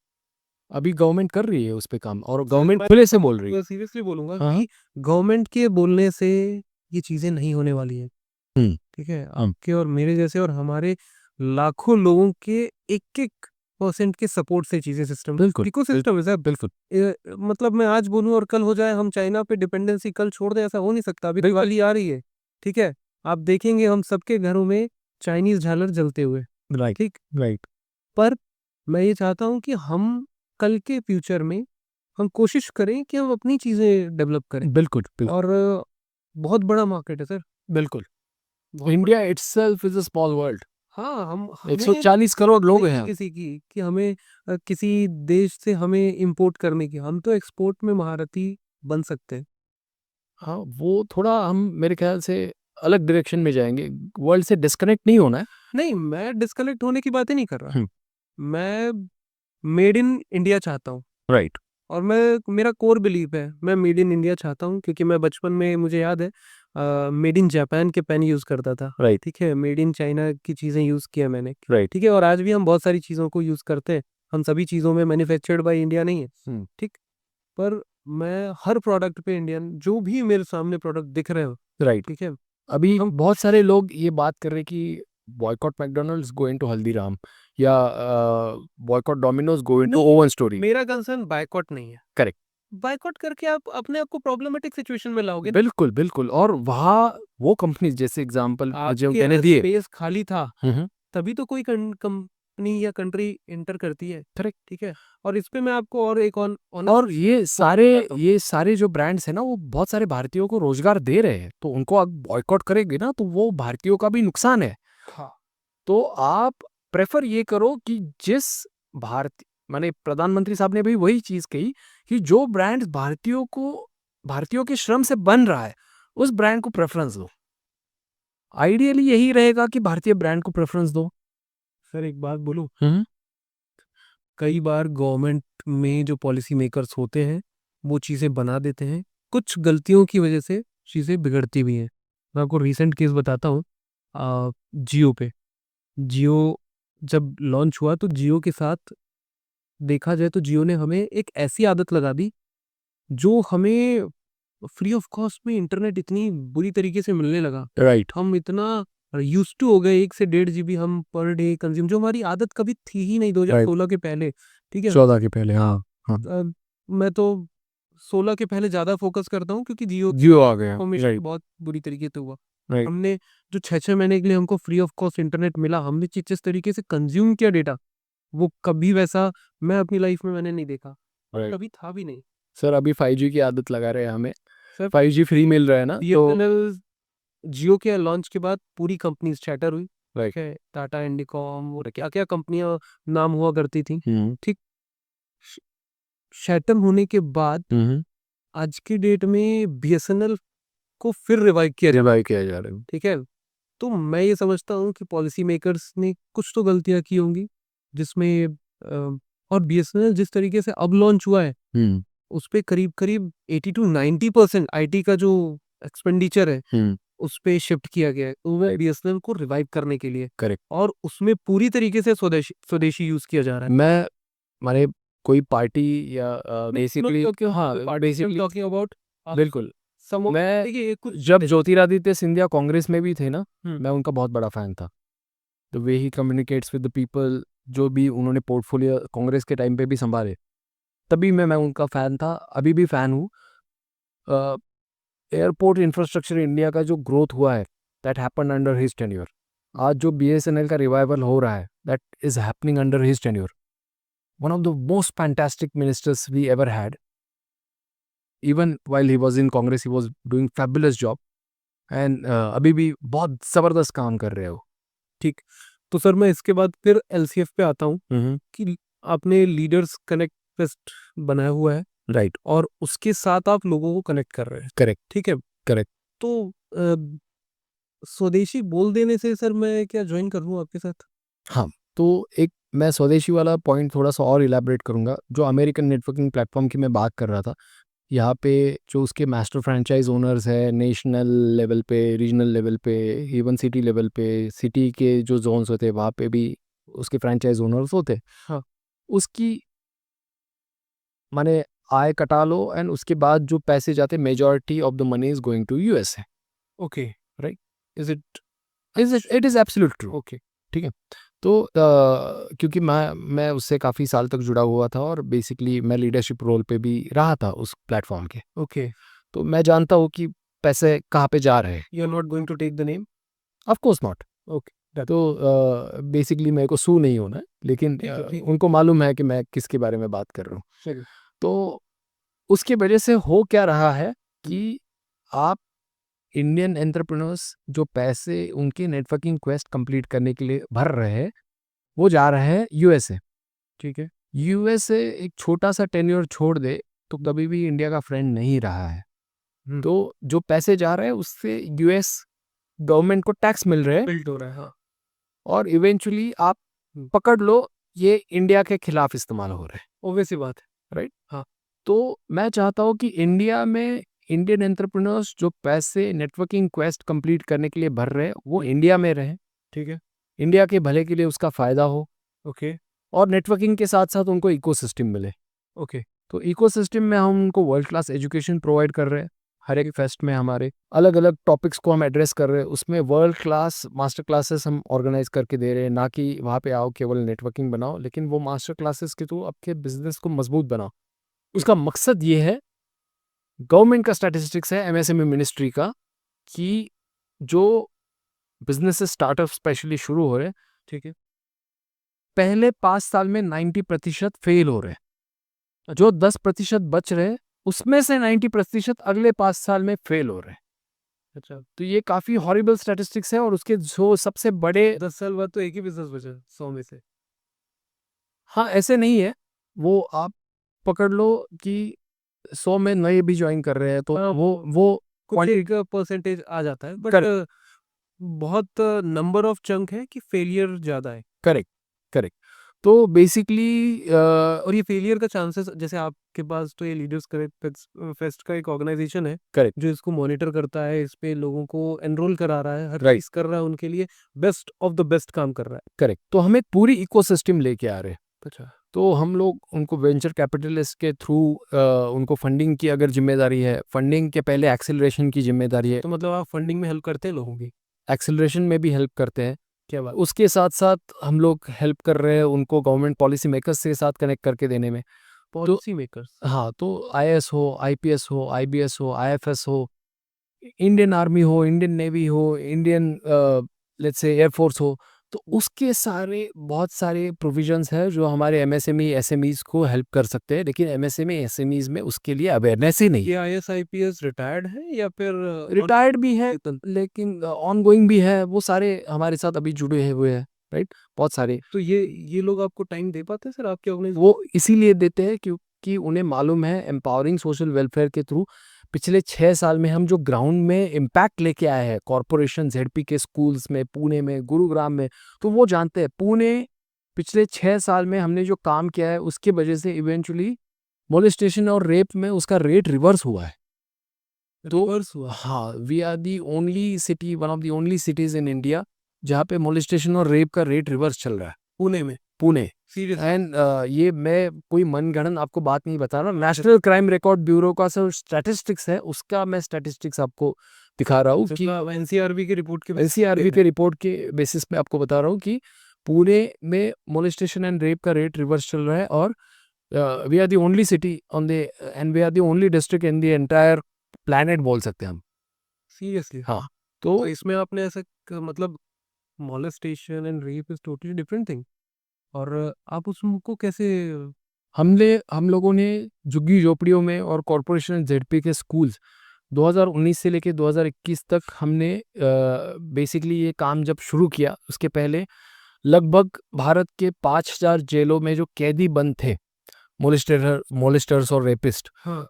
अभी गवर्नमेंट कर रही है उस पे काम और सर, गवर्नमेंट खुले से बोल रही है। मैं सीरियसली बोलूँगा हाँ, हाँ। कि गवर्नमेंट के बोलने से ये चीज़ें नहीं होने वाली हैं। हुँ, ठीक है? हुँ। आपके और मेरे जैसे और हमारे लाखों लोगों के एक परसेंट के सपोर्ट से चीजें सिस्टम बिल्कुल, इकोसिस्टम है सर। बिल्कुल मतलब मैं आज बोलूं और कल हो जाए, हम चाइना पे डिपेंडेंसी कल छोड़ दें, ऐसा हो नहीं सकता। अभी दिवाली आ रही है, ठीक है, आप देखेंगे हम सबके घरों में चाइनीज झालर जलते हुए, राइट ठीक। राइट पर मैं ये चाहता हूँ कि हम कल के फ्यूचर में हम कोशिश करें कि हम अपनी चीजें डेवलप करें। बिल्कुल बिल्कुल और बहुत बड़ा मार्केट है सर। बिल्कुल बहुत India itself is a small world. हाँ, हम हमें 140 करोड़ लोग नहीं हैं. किसी की कि हमें किसी देश से हमें इंपोर्ट करने की, हम तो एक्सपोर्ट में महारथी बन सकते हैं। हाँ, वो थोड़ा हम मेरे ख्याल से अलग डायरेक्शन में जाएंगे. वर्ल्ड से डिस्कनेक्ट नहीं होना है. नहीं, मैं डिस्कनेक्ट होने की बातें नहीं कर रहा। हम्म. मैं मेड इन इंडिया चाहता हूँ। राइट और मेरा कोर बिलीफ है, मैं मेड इन इंडिया चाहता हूँ, क्योंकि मैं बचपन में, मुझे याद है, मेड इन जापान के पेन यूज़ करता था। राइट ठीक है, मेड इन चाइना की चीज़ें यूज़ किया मैंने। राइट ठीक है, और आज भी हम बहुत सारी चीज़ों को यूज़ करते हैं। हम सभी चीज़ों में मैन्युफैक्चर्ड बाय इंडिया नहीं है, ठीक। पर मैं हर प्रोडक्ट पे इंडियन, जो भी मेरे सामने प्रोडक्ट दिख रहे हो, राइट. ठीक है। अभी हम बहुत सारे लोग ये बात कर रहे हैं कि boycott McDonald's going to Haldiram या boycott Domino's going to Oven Story. मेरा कंसर्न बायकॉट नहीं है। करेक्ट. बायकॉट करके आप अपने आप को प्रॉब्लमेटिक सिचुएशन में लाओगे। बिल्कुल बिल्कुल. और वहाँ वो कंपनीज जैसे एग्जांपल जो आपके मैंने अगर दिए. स्पेस खाली था, हम्म. तभी तो कोई कंपनी या कंट्री एंटर करती है। करेक्ट. ठीक है, और इस पे मैं आपको और एक और ये सारे जो ब्रांड्स हैं ना, वो बहुत सारे भारतीयों को रोजगार दे रहे हैं. तो उनको आप बॉयकॉट करेंगे ना, तो वो भारतीयों का भी नुकसान है. हाँ, तो आप प्रेफर ये करो कि जिस भारतीय, माने प्रधानमंत्री साहब ने भी वही चीज कही कि जो ब्रांड भारतीयों के श्रम से बन रहा है, उस ब्रांड को प्रेफरेंस दो. आइडियली यही रहेगा कि भारतीय ब्रांड को प्रेफरेंस दो. सर एक बात बोलूं, हम्म. कई बार गवर्नमेंट में जो पॉलिसी मेकर्स होते हैं, वो चीज़ें बना देते हैं, कुछ गलतियों की वजह से चीज़ें बिगड़ती भी हैं। मैं आपको रीसेंट केस बताता हूँ। जियो पे, जियो जब लॉन्च हुआ, तो जियो के साथ देखा जाए तो जियो ने हमें एक ऐसी आदत लगा दी, जो हमें फ्री ऑफ कॉस्ट में इंटरनेट इतनी बुरी तरीके से मिलने लगा। राइट. हम इतना यूज्ड टू हो गए, 1 से 1.5 जीबी हम पर डे कंज्यूम, जो हमारी आदत कभी थी ही नहीं 2016 के पहले। ठीक है, 14 के पहले. हाँ हाँ. मैं तो 16 के पहले ज़्यादा फोकस करता हूँ, क्योंकि जियो जियो आ गया. फॉर्मेशन राइट बहुत बुरी तरीके से हुआ। राइट. हमने जो 6-6 महीने के लिए हमको फ्री ऑफ कॉस्ट इंटरनेट मिला, हमने जिस तरीके से कंज्यूम किया डेटा, वो कभी वैसा मैं अपनी लाइफ में मैंने नहीं देखा, राइट. कभी था भी नहीं। सर अभी 5G की आदत लगा रहे हैं हमें. सर 5G फ्री मिल रहा है ना, तो बीएसएनएल जियो के लॉन्च के बाद पूरी कंपनीज चैटर हुई। राइट. ठीक है, टाटा, इंडिकॉम और क्या क्या कंपनियां नाम हुआ करती थी। ठीक, शैटन होने के बाद आज की डेट में बीएसएनएल को फिर रिवाइव किया जाए। रिवाइव किया जा रहा है. ठीक है, तो मैं ये समझता हूँ कि पॉलिसी मेकर्स ने कुछ तो गलतियां की होंगी, जिसमें और बीएसएनएल जिस तरीके से अब लॉन्च हुआ है, उस पे करीब करीब 80 to 90% आईटी का जो एक्सपेंडिचर है, उस पे शिफ्ट किया गया है, वो बीएसएनएल को रिवाइव करने के लिए। करेक्ट. और उसमें पूरी तरीके से स्वदेशी यूज किया जा रहा है। मैं माने कोई पार्टी या बेसिकली हाँ बेसिकली टॉकिंग अबाउट बिल्कुल. मैं देखिए कुछ जब ज्योतिरादित्य सिंधिया कांग्रेस में भी थे ना, हम्म। मैं उनका बहुत बड़ा फैन था. The way he communicates with the people, जो भी उन्होंने पोर्टफोलियो कांग्रेस के टाइम पे भी संभाले, तभी मैं उनका फैन था, अभी भी फैन हूँ. एयरपोर्ट इंफ्रास्ट्रक्चर इंडिया का जो ग्रोथ हुआ है, that happened under his tenure. आज जो बीएसएनएल का रिवाइवल हो रहा है, that is happening under his tenure. One of the most fantastic ministers we ever had. Even while he was in Congress, he was doing fabulous job. And अभी भी बहुत जबरदस्त काम कर रहे हो. ठीक, तो सर मैं इसके बाद फिर एलसीएफ पे आता हूँ कि आपने लीडर्स कनेक्ट फेस्ट बनाया हुआ है, राइट. और उसके साथ आप लोगों को कनेक्ट कर रहे हैं। करेक्ट. ठीक है, करेक्ट. तो स्वदेशी बोल देने से सर मैं क्या ज्वाइन कर लूँ आपके साथ? हाँ, तो एक मैं स्वदेशी वाला पॉइंट थोड़ा सा और इलैबोरेट करूंगा. जो अमेरिकन नेटवर्किंग प्लेटफॉर्म की मैं बात कर रहा था, यहाँ पे जो उसके मास्टर फ्रेंचाइज ओनर्स है, नेशनल लेवल पे, रीजनल लेवल पे, इवन सिटी लेवल पे, सिटी के जो जोन्स होते हैं वहाँ पे भी उसके फ्रेंचाइज ओनर्स होते. हाँ, उसकी माने आय कटा लो, एंड उसके बाद जो पैसे जाते, majority of the money is going to US है. Okay, right. Is it? It is absolute true. Okay, ठीक है. तो क्योंकि मैं उससे काफ़ी साल तक जुड़ा हुआ था और बेसिकली मैं लीडरशिप रोल पे भी रहा था उस प्लेटफॉर्म के। ओके, तो मैं जानता हूँ कि पैसे कहाँ पे जा रहे हैं। You are not going to take the name? Of course not. Okay, done. तो बेसिकली मेरे को सू नहीं होना है, लेकिन ठीक है, ठीक। उनको मालूम है कि मैं किसके बारे में बात कर रहा हूँ। चलिए। तो उसकी वजह से हो क्या रहा है कि आप इंडियन एंटरप्रेन्योर्स जो पैसे उनकी नेटवर्किंग क्वेस्ट कंप्लीट करने के लिए भर रहे हैं, वो जा रहे हैं यूएसए। ठीक है। यूएसए एक छोटा-सा टेन्योर छोड़ दे, तो कभी भी इंडिया का फ्रेंड नहीं रहा है। हुँ, तो जो पैसे जा रहे हैं उससे यूएस गवर्नमेंट को टैक्स मिल रहे हैं बिल्ट हो रहा है, हाँ। और इवेंचुअली आप हुँ, पकड़ लो, ये इंडिया के खिलाफ इस्तेमाल हो रहे हैं, ऑब्वियस सी बात है। राइट? हाँ, तो मैं चाहता हूँ कि इंडिया में इंडियन एंटरप्रेन्योर्स जो पैसे नेटवर्किंग क्वेस्ट कंप्लीट करने के लिए भर रहे हैं, वो इंडिया में रहें। ठीक है, इंडिया के भले के लिए उसका फ़ायदा हो ओके, और नेटवर्किंग के साथ-साथ उनको इकोसिस्टम मिले। ओके। तो इकोसिस्टम में हम उनको वर्ल्ड क्लास एजुकेशन प्रोवाइड कर रहे हैं। हर एक फेस्ट में हमारे अलग-अलग टॉपिक्स को हम एड्रेस कर रहे हैं। उसमें वर्ल्ड क्लास मास्टर क्लासेस हम ऑर्गेनाइज़ करके दे रहे हैं, ना कि वहाँ पे आओ केवल नेटवर्किंग बनाओ, लेकिन वो मास्टर क्लासेस के थ्रू आपके बिज़नेस को मजबूत बनाओ। उसका मकसद ये है, गवर्नमेंट का स्टैटिस्टिक्स है एमएसएमई मिनिस्ट्री का, कि जो बिज़नेसेस स्टार्टअप स्पेशली शुरू हो रहे हैं, ठीक है। पहले 5 साल में 90% फेल हो रहे हैं। जो 10% बच रहे हैं, उसमें से 90% अगले 5 साल में फेल हो रहे हैं। अच्छा, तो ये काफ़ी हॉरिबल स्टैटिस्टिक्स है और उसके जो सबसे बड़े 10 साल बाद तो एक ही बिज़नेस बचा 100 में से। हाँ, ऐसे नहीं है, वो आप पकड़ लो कि 100 में नए भी जॉइन कर रहे हैं, तो हाँ, वो कुछ क्वांट एक परसेंटेज आ जाता है, बट करेक्ट, बहुत नंबर ऑफ चंक है कि फेलियर ज़्यादा है। Correct, correct. तो बेसिकली और ये फेलियर का चांसेस, जैसे आपके पास तो ये लीडर्स करेक्ट फेस्ट का एक ऑर्गेनाइजेशन है, करेक्ट, जो इसको मॉनिटर करता है, इस पे लोगों को एनरोल करा रहा है, हर राइट, चीज़ कर रहा है उनके लिए, बेस्ट ऑफ द बेस्ट काम कर रहा है। करेक्ट। तो हम एक पूरी इकोसिस्टम लेके आ रहे हैं। अच्छा, तो हम लोग उनको वेंचर कैपिटलिस्ट के थ्रू उनको फंडिंग की अगर ज़िम्मेदारी है, फंडिंग के पहले एक्सेलरेशन की ज़िम्मेदारी है, तो मतलब आप फंडिंग में हेल्प करते हैं लोगों की? एक्सेलरेशन में भी हेल्प करते हैं। क्या बात! उसके साथ-साथ हम लोग हेल्प कर रहे हैं उनको गवर्नमेंट पॉलिसी मेकर्स के साथ कनेक्ट करके देने में। तो पॉलिसी मेकर्स। हाँ, तो आईएएस हो, आईपीएस हो, आईबीएस हो, आईएफएस हो, इंडियन आर्मी हो, इंडियन नेवी हो, Indian let's say air force हो, तो उसके सारे बहुत सारे प्रोविजंस हैं जो हमारे एमएसएमई, एसएमईज़ को हेल्प कर सकते हैं, लेकिन एमएसएमई, एसएमईज़ में उसके लिए अवेयरनेस ही नहीं ये है। आईएएस आईपीएस रिटायर्ड है या फिर रिटायर्ड भी है, वेतन? लेकिन ऑनगोइंग भी है, वो सारे हमारे साथ अभी जुड़े हुए हैं, राइट? बहुत सारे। तो ये लोग आपको टाइम दे पाते हैं सर आपके ऑर्गेनाइजेशन? वो इसीलिए देते हैं क्योंकि उन्हें मालूम है एम्पावरिंग सोशल वेलफेयर के थ्रू पिछले 6 साल में हम जो ग्राउंड में इम्पैक्ट लेके आए हैं कॉरपोरेशन जेडपी के स्कूल्स में, पुणे में, गुरुग्राम में, तो वो जानते हैं पुणे पिछले 6 साल में हमने जो काम किया है उसकी वजह से इवेंचुअली मोलेस्टेशन और रेप में उसका रेट रिवर्स हुआ है। तो रिवर्स हुआ? हाँ, we are the only city, one of the only cities in India जहाँ पे मोलेस्टेशन और रेप का रेट रिवर्स चल रहा है, पुणे में? पुणे। सीरियसली? एंड ये मैं कोई मनगढ़ंत आपको बात नहीं बता रहा, नेशनल क्राइम रिकॉर्ड ब्यूरो का जो स्टैटिस्टिक्स है, उसका मैं स्टैटिस्टिक्स आपको दिखा रहा हूँ कि एनसीआरबी की रिपोर्ट के एनसीआरबी के रिपोर्ट के बेसिस पे आपको बता रहा हूँ कि पुणे में मोलेस्टेशन एंड रेप का रेट रिवर्स चल रहा है और we are the only city on the and we are the only district in the entire planet बोल सकते हैं हम। सीरियसली? हाँ, तो तो इसमें आपने ऐसा मतलब molestation and rape is totally different thing, और आप उसको कैसे? हम लोगों ने झुग्गी-झोपड़ियों में और कॉर्पोरेशन जेडपी के स्कूल्स 2019 से लेके 2021 तक हमने बेसिकली ये काम जब शुरू किया, उसके पहले लगभग भारत के 5000 जेलों में जो कैदी बंद थे, मोलेस्टर्स और रेपिस्ट, हाँ,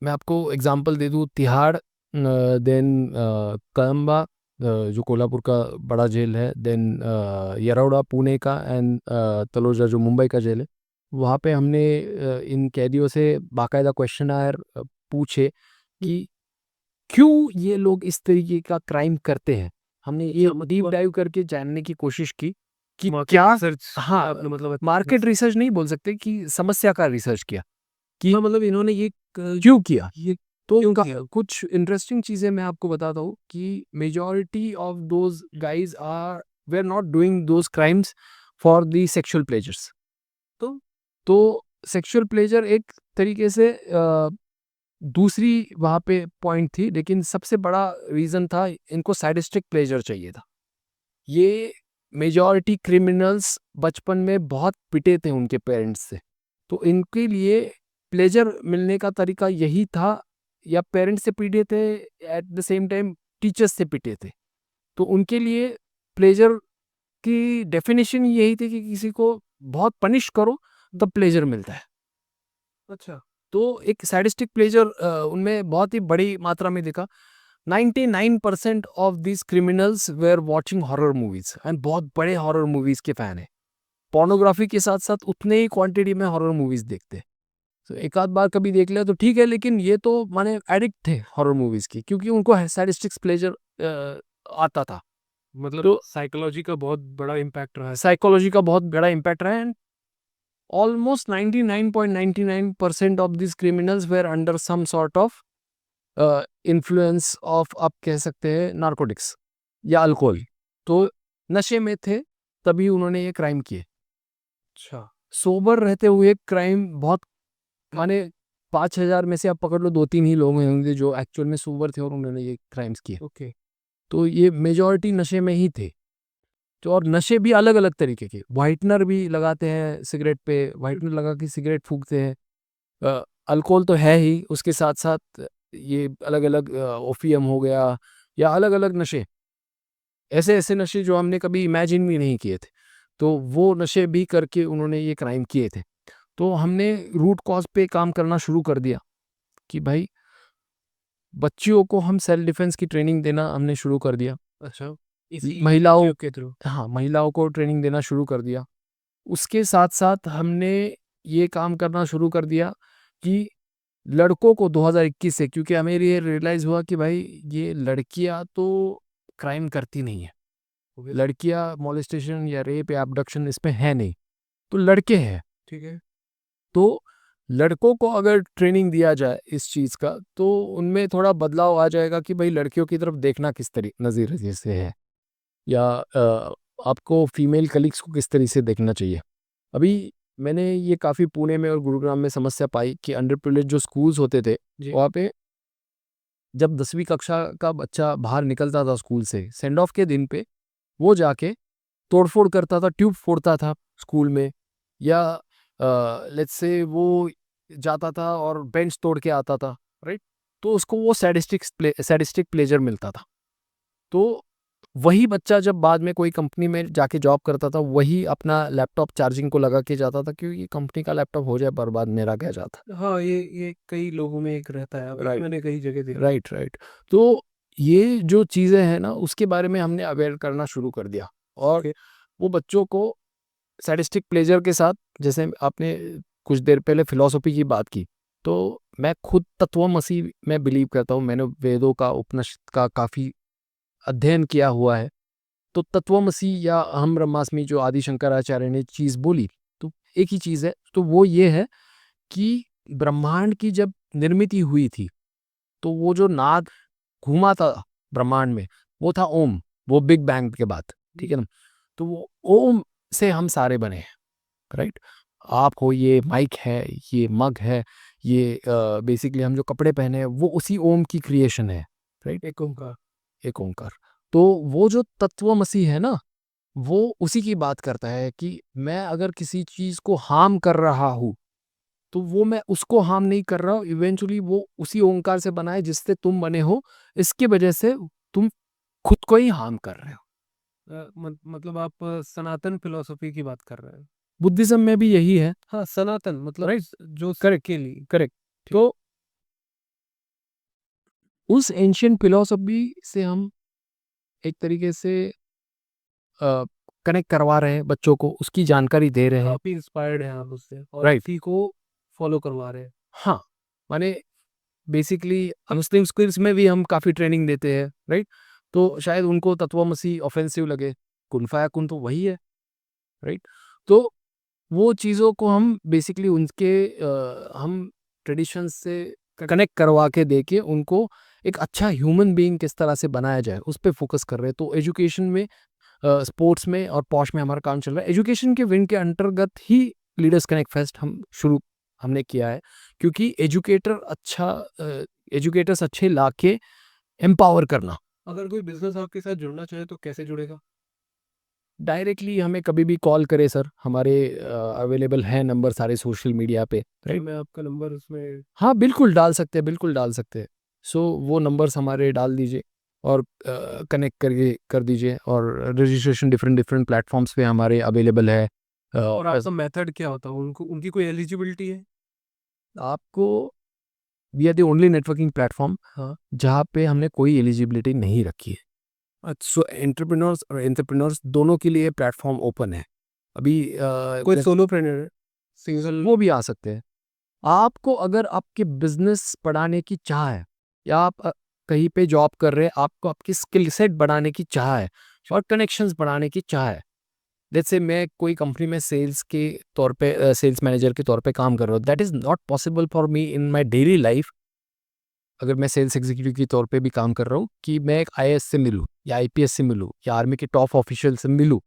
मैं आपको एग्ज़ाम्पल दे दूँ, तिहाड़, देन कदंबा, जो कोल्हापुर का बड़ा जेल है, देन यरौड़ा पुणे का एंड तलोजा जो मुंबई का जेल है। वहाँ पे हमने इन कैदियों से बाकायदा क्वेश्चनायर पूछे कि क्यों ये लोग इस तरीके का क्राइम करते हैं। हमने ये अच्छा, डीप मतलब डाइव करके जानने की कोशिश की कि मार्केट क्या रिसर्च हाँ, आपने मतलब मार्केट रिसर्च नहीं बोल सकते कि समस्या का रिसर्च किया कि हाँ, मतलब इन्होंने क्यों किया। ये तो क्यों किया? कुछ इंटरेस्टिंग चीज़ें मैं आपको बताता हूँ कि majority of those guys are we are not doing those crimes for the sexual pleasures. तो सेक्शुअल प्लेजर एक तरीके से दूसरी वहाँ पे पॉइंट थी, लेकिन सबसे बड़ा रीज़न था इनको सैडिस्टिक प्लेजर चाहिए था। ये मेजॉरिटी क्रिमिनल्स बचपन में बहुत पिटे थे उनके पेरेंट्स से, तो इनके लिए प्लेजर मिलने का तरीका यही था, या पेरेंट्स से पिटे थे, at the same time teachers से पिटे थे। तो उनके लिए प्लेजर की डेफिनेशन यही थी कि किसी को बहुत पनिश करो तब प्लेजर मिलता है। अच्छा। तो एक सैडिस्टिक प्लेजर उनमें बहुत ही बड़ी मात्रा में दिखा। 99% of this criminals were watching horror movies and बहुत बड़े हॉरर मूवीज के फैन है। पोर्नोग्राफी के साथ साथ उतने ही क्वांटिटी में हॉरर मूवीज देखते हैं। तो एक आध बार कभी देख लिया तो ठीक है, लेकिन ये तो माने एडिक्ट थे हॉरर मूवीज की, क्योंकि उनको सैडिस्टिक प्लेजर आता था। मतलब तो साइकोलॉजी का बहुत बड़ा इम्पैक्ट रहा है। साइकोलॉजी का बहुत बड़ा इम्पैक्ट रहा है, and almost 99.99% of these criminals were under some sort of influence of, आप कह सकते हैं, नार्कोटिक्स या अल्कोहल। तो नशे में थे तभी उन्होंने ये क्राइम किए। अच्छा। सोबर रहते हुए क्राइम बहुत, माने 5,000 में से आप पकड़ लो 2-3 ही लोग होंगे जो एक्चुअल में सोबर थे और उन्होंने ये क्राइम्स किए। ओके। तो ये मेजॉरिटी नशे में ही थे। तो और नशे भी अलग अलग तरीके के, व्हाइटनर भी लगाते हैं सिगरेट पे, व्हाइटनर लगा के सिगरेट फूकते हैं। अल्कोहल तो है ही, उसके साथ साथ ये अलग अलग ओपियम हो गया, या अलग अलग नशे, ऐसे ऐसे नशे जो हमने कभी इमेजिन भी नहीं किए थे। तो वो नशे भी करके उन्होंने ये क्राइम किए थे। तो हमने रूट कॉज पे काम करना शुरू कर दिया कि भाई बच्चियों को हम सेल्फ डिफेंस की ट्रेनिंग देना हमने शुरू कर दिया। अच्छा। इसी महिलाओं NGO के थ्रू। हाँ, महिलाओं को ट्रेनिंग देना शुरू कर दिया। उसके साथ साथ हमने ये काम करना शुरू कर दिया कि लड़कों को 2021 से, क्योंकि हमें ये रियलाइज़ हुआ कि भाई ये लड़कियां तो क्राइम करती नहीं है, लड़कियां मॉलेस्टेशन या रेप या अबडक्शन इसमें है नहीं, तो लड़के हैं। ठीक है। तो लड़कों को अगर ट्रेनिंग दिया जाए इस चीज़ का, तो उनमें थोड़ा बदलाव आ जाएगा कि भाई लड़कियों की तरफ देखना किस तरीके नज़रिए से है, या आपको फीमेल कलीग्स को किस तरीके से देखना चाहिए। अभी मैंने ये काफ़ी पुणे में और गुरुग्राम में समस्या पाई कि अंडर प्रिविलेज जो स्कूल्स होते थे, जी। वहाँ पे जब 10वीं कक्षा का बच्चा बाहर निकलता था स्कूल से, सेंड ऑफ के दिन पे वो जाके तोड़फोड़ करता था, ट्यूब फोड़ता था स्कूल में, या लेट्स से वो जाता था और बेंच तोड़ के आता था, राइट। तो उसको वो सैडिस्टिक प्लेजर मिलता था। तो वही बच्चा जब बाद में कोई कंपनी में जाके जॉब करता था, वही अपना लैपटॉप चार्जिंग को लगा के जाता था, क्योंकि कंपनी का लैपटॉप हो जाए बर्बाद, मेरा क्या जाता। हाँ, ये कई लोगों में एक रहता है, राइट, मैंने कई जगह देखा। Right, right. तो ये जो चीज़ें हैं ना, उसके बारे में हमने अवेयर करना शुरू कर दिया, और Okay. वो बच्चों को सैडिस्टिक प्लेजर के साथ, जैसे आपने कुछ देर पहले फिलॉसफी की बात की, तो मैं खुद तत्वमसी में बिलीव करता हूँ। मैंने वेदों का, उपनिषद का काफ़ी अध्ययन किया हुआ है। तो तत्वमसी या अहम ब्रह्मास्मि जो आदि शंकराचार्य ने चीज़ बोली, तो एक ही चीज़ है। तो वो ये है कि ब्रह्मांड की जब निर्मिति हुई थी, तो वो जो नाद घूमा था ब्रह्मांड में, वो था ओम, वो बिग बैंग के बाद, ठीक है ना। तो वो ओम से हम सारे बने हैं, राइट। आप हो, ये माइक है, ये मग है, ये बेसिकली हम जो कपड़े पहने हैं वो उसी ओम की क्रिएशन है, राइट। एक ओंकार। एक ओंकार। तो वो जो तत्वमसी है ना, वो उसी की बात करता है कि मैं अगर किसी चीज़ को हार्म कर रहा हूँ, तो वो मैं उसको हार्म नहीं कर रहा हूँ, इवेंचुअली वो उसी ओंकार से बना है जिससे तुम बने हो, इसकी वजह से तुम खुद को ही हार्म कर रहे हो। मतलब आप सनातन फिलोसफी की बात कर रहे हैं। बुद्धिज्म में भी यही है, हाँ, सनातन मतलब राइट। जो करेक्ट, के लिए। करेक्ट। ठीक। तो उस एंशियंट फिलोसफी से हम एक तरीके से कनेक्ट करवा रहे हैं बच्चों को, उसकी जानकारी दे रहे हैं, काफी इंस्पायर्ड हैं आप उससे, और राइट। उसी को फॉलो करवा रहे हैं। हाँ, माने बेसिकली मुस्लिम स्कूल्स में भी हम काफ़ी ट्रेनिंग देते हैं, राइट। तो शायद उनको तत्वमसी ऑफेंसिव लगे, कुन फाया कुन तो वही है, राइट। तो वो चीज़ों को हम बेसिकली उनके हम ट्रेडिशन से कनेक्ट करवा के दे के उनको एक अच्छा ह्यूमन बीइंग किस तरह से बनाया जाए, उस पे फोकस कर रहे हैं। तो एजुकेशन में स्पोर्ट्स में और पॉश में हमारा काम चल रहा है। एजुकेशन के विंग के अंतर्गत ही लीडर्स कनेक्ट फेस्ट हमने किया है, क्योंकि एजुकेटर्स अच्छे लाके एम्पावर करना। अगर कोई बिजनेस आपके साथ जुड़ना चाहे तो कैसे जुड़ेगा? डायरेक्टली हमें कभी भी कॉल करे सर, हमारे अवेलेबल हैं नंबर सारे सोशल मीडिया पे, तो राइट? मैं आपका नंबर उसमें हाँ बिल्कुल डाल सकते हैं, बिल्कुल डाल सकते हैं। सो वो नंबर्स हमारे डाल दीजिए और कनेक्ट करके कर दीजिए। और रजिस्ट्रेशन डिफरेंट डिफरेंट प्लेटफॉर्म्स पे हमारे अवेलेबल है। और आपका मेथड क्या होता है? उनको उनकी कोई एलिजिबिलिटी है? आपको we are the only networking platform हाँ। जहाँ पे हमने कोई एलिजिबिलिटी नहीं रखी है। सो एंटरप्रेन्योर्स और एंटरप्रेन्योर्स दोनों के लिए प्लेटफॉर्म ओपन है अभी। कोई सोलोप्रेन्योर है, सिंगल? वो भी आ सकते हैं। आपको अगर आपके बिजनेस बढ़ाने की चाह है, या आप कहीं पे जॉब कर रहे हैं, आपको आपकी स्किल सेट बढ़ाने की चाह है और कनेक्शंस बढ़ाने की चाह है। जैसे मैं कोई कंपनी में सेल्स के तौर पे सेल्स मैनेजर के तौर पे काम कर रहा हूँ, that is not possible for me in my daily life. अगर मैं सेल्स एग्जीक्यूटिव के तौर पे भी काम कर रहा हूँ, कि मैं एक आईएएस से मिलूँ या आईपीएस से मिलूँ या आर्मी के टॉप ऑफिशियल से मिलूँ,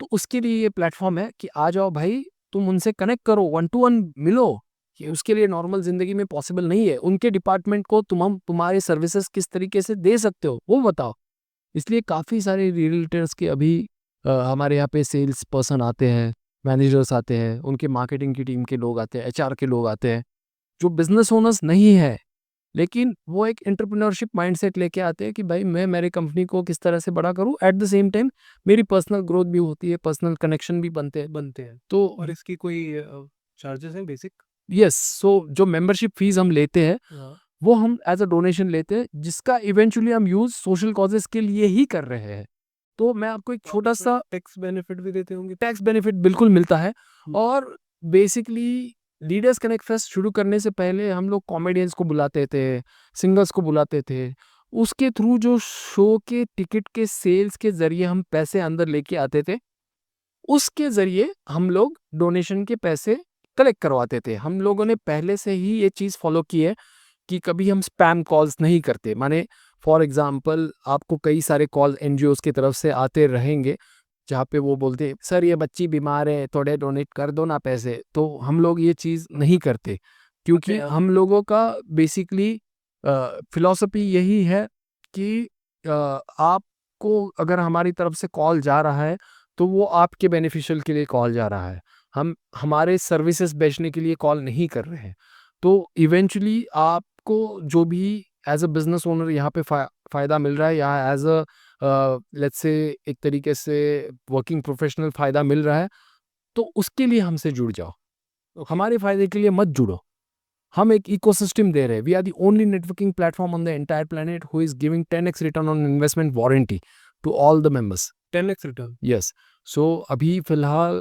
तो उसके लिए ये प्लेटफॉर्म है कि आ जाओ भाई, तुम उनसे कनेक्ट करो, वन टू वन मिलो। ये उसके लिए नॉर्मल जिंदगी में पॉसिबल नहीं है। उनके डिपार्टमेंट को हम तुम्हारे सर्विसेज किस तरीके से दे सकते हो वो बताओ। इसलिए काफ़ी सारे रियल्टर्स के अभी हमारे यहाँ पे सेल्स पर्सन आते हैं, मैनेजर्स आते हैं, उनके मार्केटिंग की टीम के लोग आते हैं, एचआर के लोग आते हैं, जो बिजनेस ओनर्स नहीं है, लेकिन वो एक एंटरप्रेन्योरशिप माइंडसेट लेके आते हैं कि भाई मैं मेरे कंपनी को किस तरह से बड़ा करूं, एट द सेम टाइम मेरी पर्सनल ग्रोथ भी होती है, पर्सनल कनेक्शन भी बनते हैं। तो और इसकी कोई चार्जेस हैं बेसिक? यस, सो जो मेंबरशिप फीस हम लेते हैं, हाँ। वो हम एज अ डोनेशन लेते हैं, जिसका इवेंचुअली हम यूज सोशल कॉजेस के लिए ही कर रहे हैं। तो मैं आपको एक छोटा सा टैक्स बेनिफिट भी देते होंगे? टैक्स बेनिफिट बिल्कुल मिलता है। हम्म। और बेसिकली लीडर्स कनेक्ट फेस्ट शुरू करने से पहले हम लोग कॉमेडियंस को बुलाते थे, सिंगर्स को बुलाते थे। उसके थ्रू जो शो के टिकट के सेल्स के जरिए हम पैसे अंदर लेके आते थे, उसके जरिए हम लोग डोनेशन के पैसे कलेक्ट करवाते थे। हम लोगों ने पहले से ही ये चीज़ फॉलो की है कि कभी हम स्पैम कॉल्स नहीं करते। माने फॉर एग्जांपल आपको कई सारे कॉल एनजीओज की तरफ से आते रहेंगे, जहाँ पे वो बोलते हैं सर ये बच्ची बीमार है, थोड़े डोनेट कर दो ना पैसे। तो हम लोग ये चीज़ नहीं करते, क्योंकि Okay, हम लोगों का बेसिकली फिलॉसफी यही है कि आपको अगर हमारी तरफ से कॉल जा रहा है, तो वो आपके बेनिफिशियल के लिए कॉल जा रहा है। हम हमारे सर्विसेज बेचने के लिए कॉल नहीं कर रहे हैं। तो इवेंचुअली आपको जो भी एज अ बिजनेस ओनर यहाँ पे फ़ायदा मिल रहा है, या एज अ लेट्स से एक तरीके से वर्किंग प्रोफेशनल फ़ायदा मिल रहा है, तो उसके लिए हमसे जुड़ जाओ। हमारे फ़ायदे के लिए मत जुड़ो। हम एक इकोसिस्टम दे रहे हैं। We are the only networking platform on the entire planet who is giving 10x return on investment warranty to all the members. 10x return? Yes. So अभी फ़िलहाल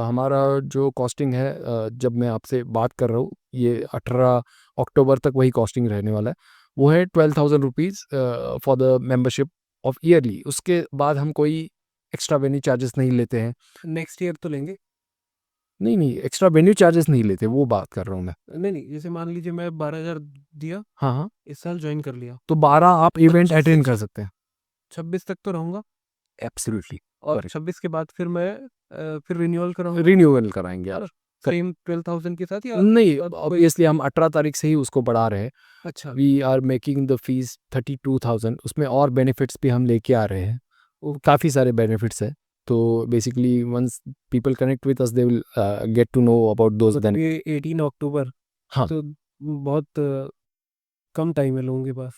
हमारा जो कॉस्टिंग है, जब मैं आपसे बात कर रहा हूँ, ये 18 अक्टूबर तक वही कॉस्टिंग रहने वाला है। वो है 12,000 rupees for the membership of yearly. उसके बाद हम कोई एक्स्ट्रा वेन्यू चार्जेस नहीं लेते हैं। नेक्स्ट ईयर तो लेंगे? नहीं, नहीं, एक्स्ट्रा वेन्यू चार्जेस नहीं लेते, वो बात कर रहा हूँ मैं। नहीं नहीं, जैसे मान लीजिए मैं 12,000 दिया, हाँ, हाँ। इस साल ज्वाइन कर लिया, तो 12 आप इवेंट अटेंड कर सकते हैं। 26 तक तो रहूंगा, एब्सोल्युटली और करेक्ट। 26 के बाद फिर मैं फिर रिन्यूअल कराऊंगा रिन्यूअल कराएँगे आप। सेम 12,000 के साथ, या नहीं, अब कोई? ऑब्वियसली हम 18 तारीख से ही उसको बढ़ा रहे हैं। अच्छा। We are making the fees 32,000। उसमें और बेनिफिट्स भी हम लेके आ रहे हैं। वो काफ़ी सारे बेनिफिट्स हैं। तो basically once people connect with us, they will get to know about those मतलब देन। ये 18 अक्टूबर, हाँ, तो बहुत कम टाइम है लोगों के पास।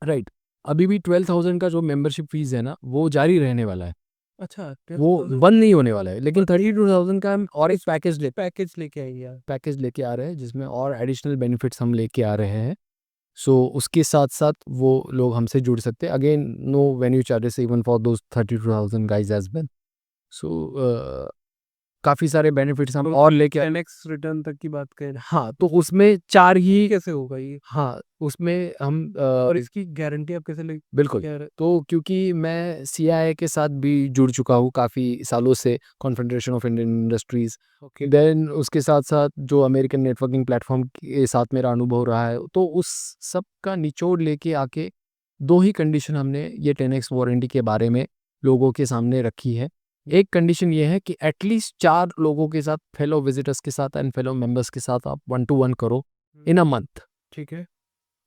राइट। अभी भी 12,000 का जो मेंबरशिप फीस है ना, वो जारी रहने वाला है। अच्छा, वो 12,000 बंद नहीं होने वाला है, लेकिन 32,000 का हम और एक पैकेज लेके आई यार। पैकेज लेके आ रहे हैं, जिसमें और एडिशनल बेनिफिट्स हम लेके आ रहे हैं। सो उसके साथ-साथ वो लोग हमसे जुड़ सकते हैं। Again no venue charges even for those 32,000 guys as well. So काफ़ी सारे बेनिफिट्स हम और लेके 10x रिटर्न तक की बात करें, हाँ, तो उसमें 4 ही कैसे होगा ये? हाँ, उसमें हम और इसकी गारंटी आप कैसे ले? बिल्कुल। क्या? तो क्योंकि मैं सीआईआई के साथ भी जुड़ चुका हूँ काफ़ी सालों से, Confederation of Indian Industries. Okay. Then उसके साथ-साथ जो अमेरिकन नेटवर्किंग प्लेटफ़ॉर्म के साथ मेरा अनुभव रहा है, तो उस सब का निचोड़ लेके आके दो ही कंडीशन हमने ये 10x वारंटी के बारे में लोगों के सामने रखी है। एक कंडीशन ये है कि एटलीस्ट 4 लोगों के साथ, फेलो विजिटर्स के साथ एंड फेलो मेंबर्स के साथ आप 1 to 1 करो इन अ मंथ। ठीक है।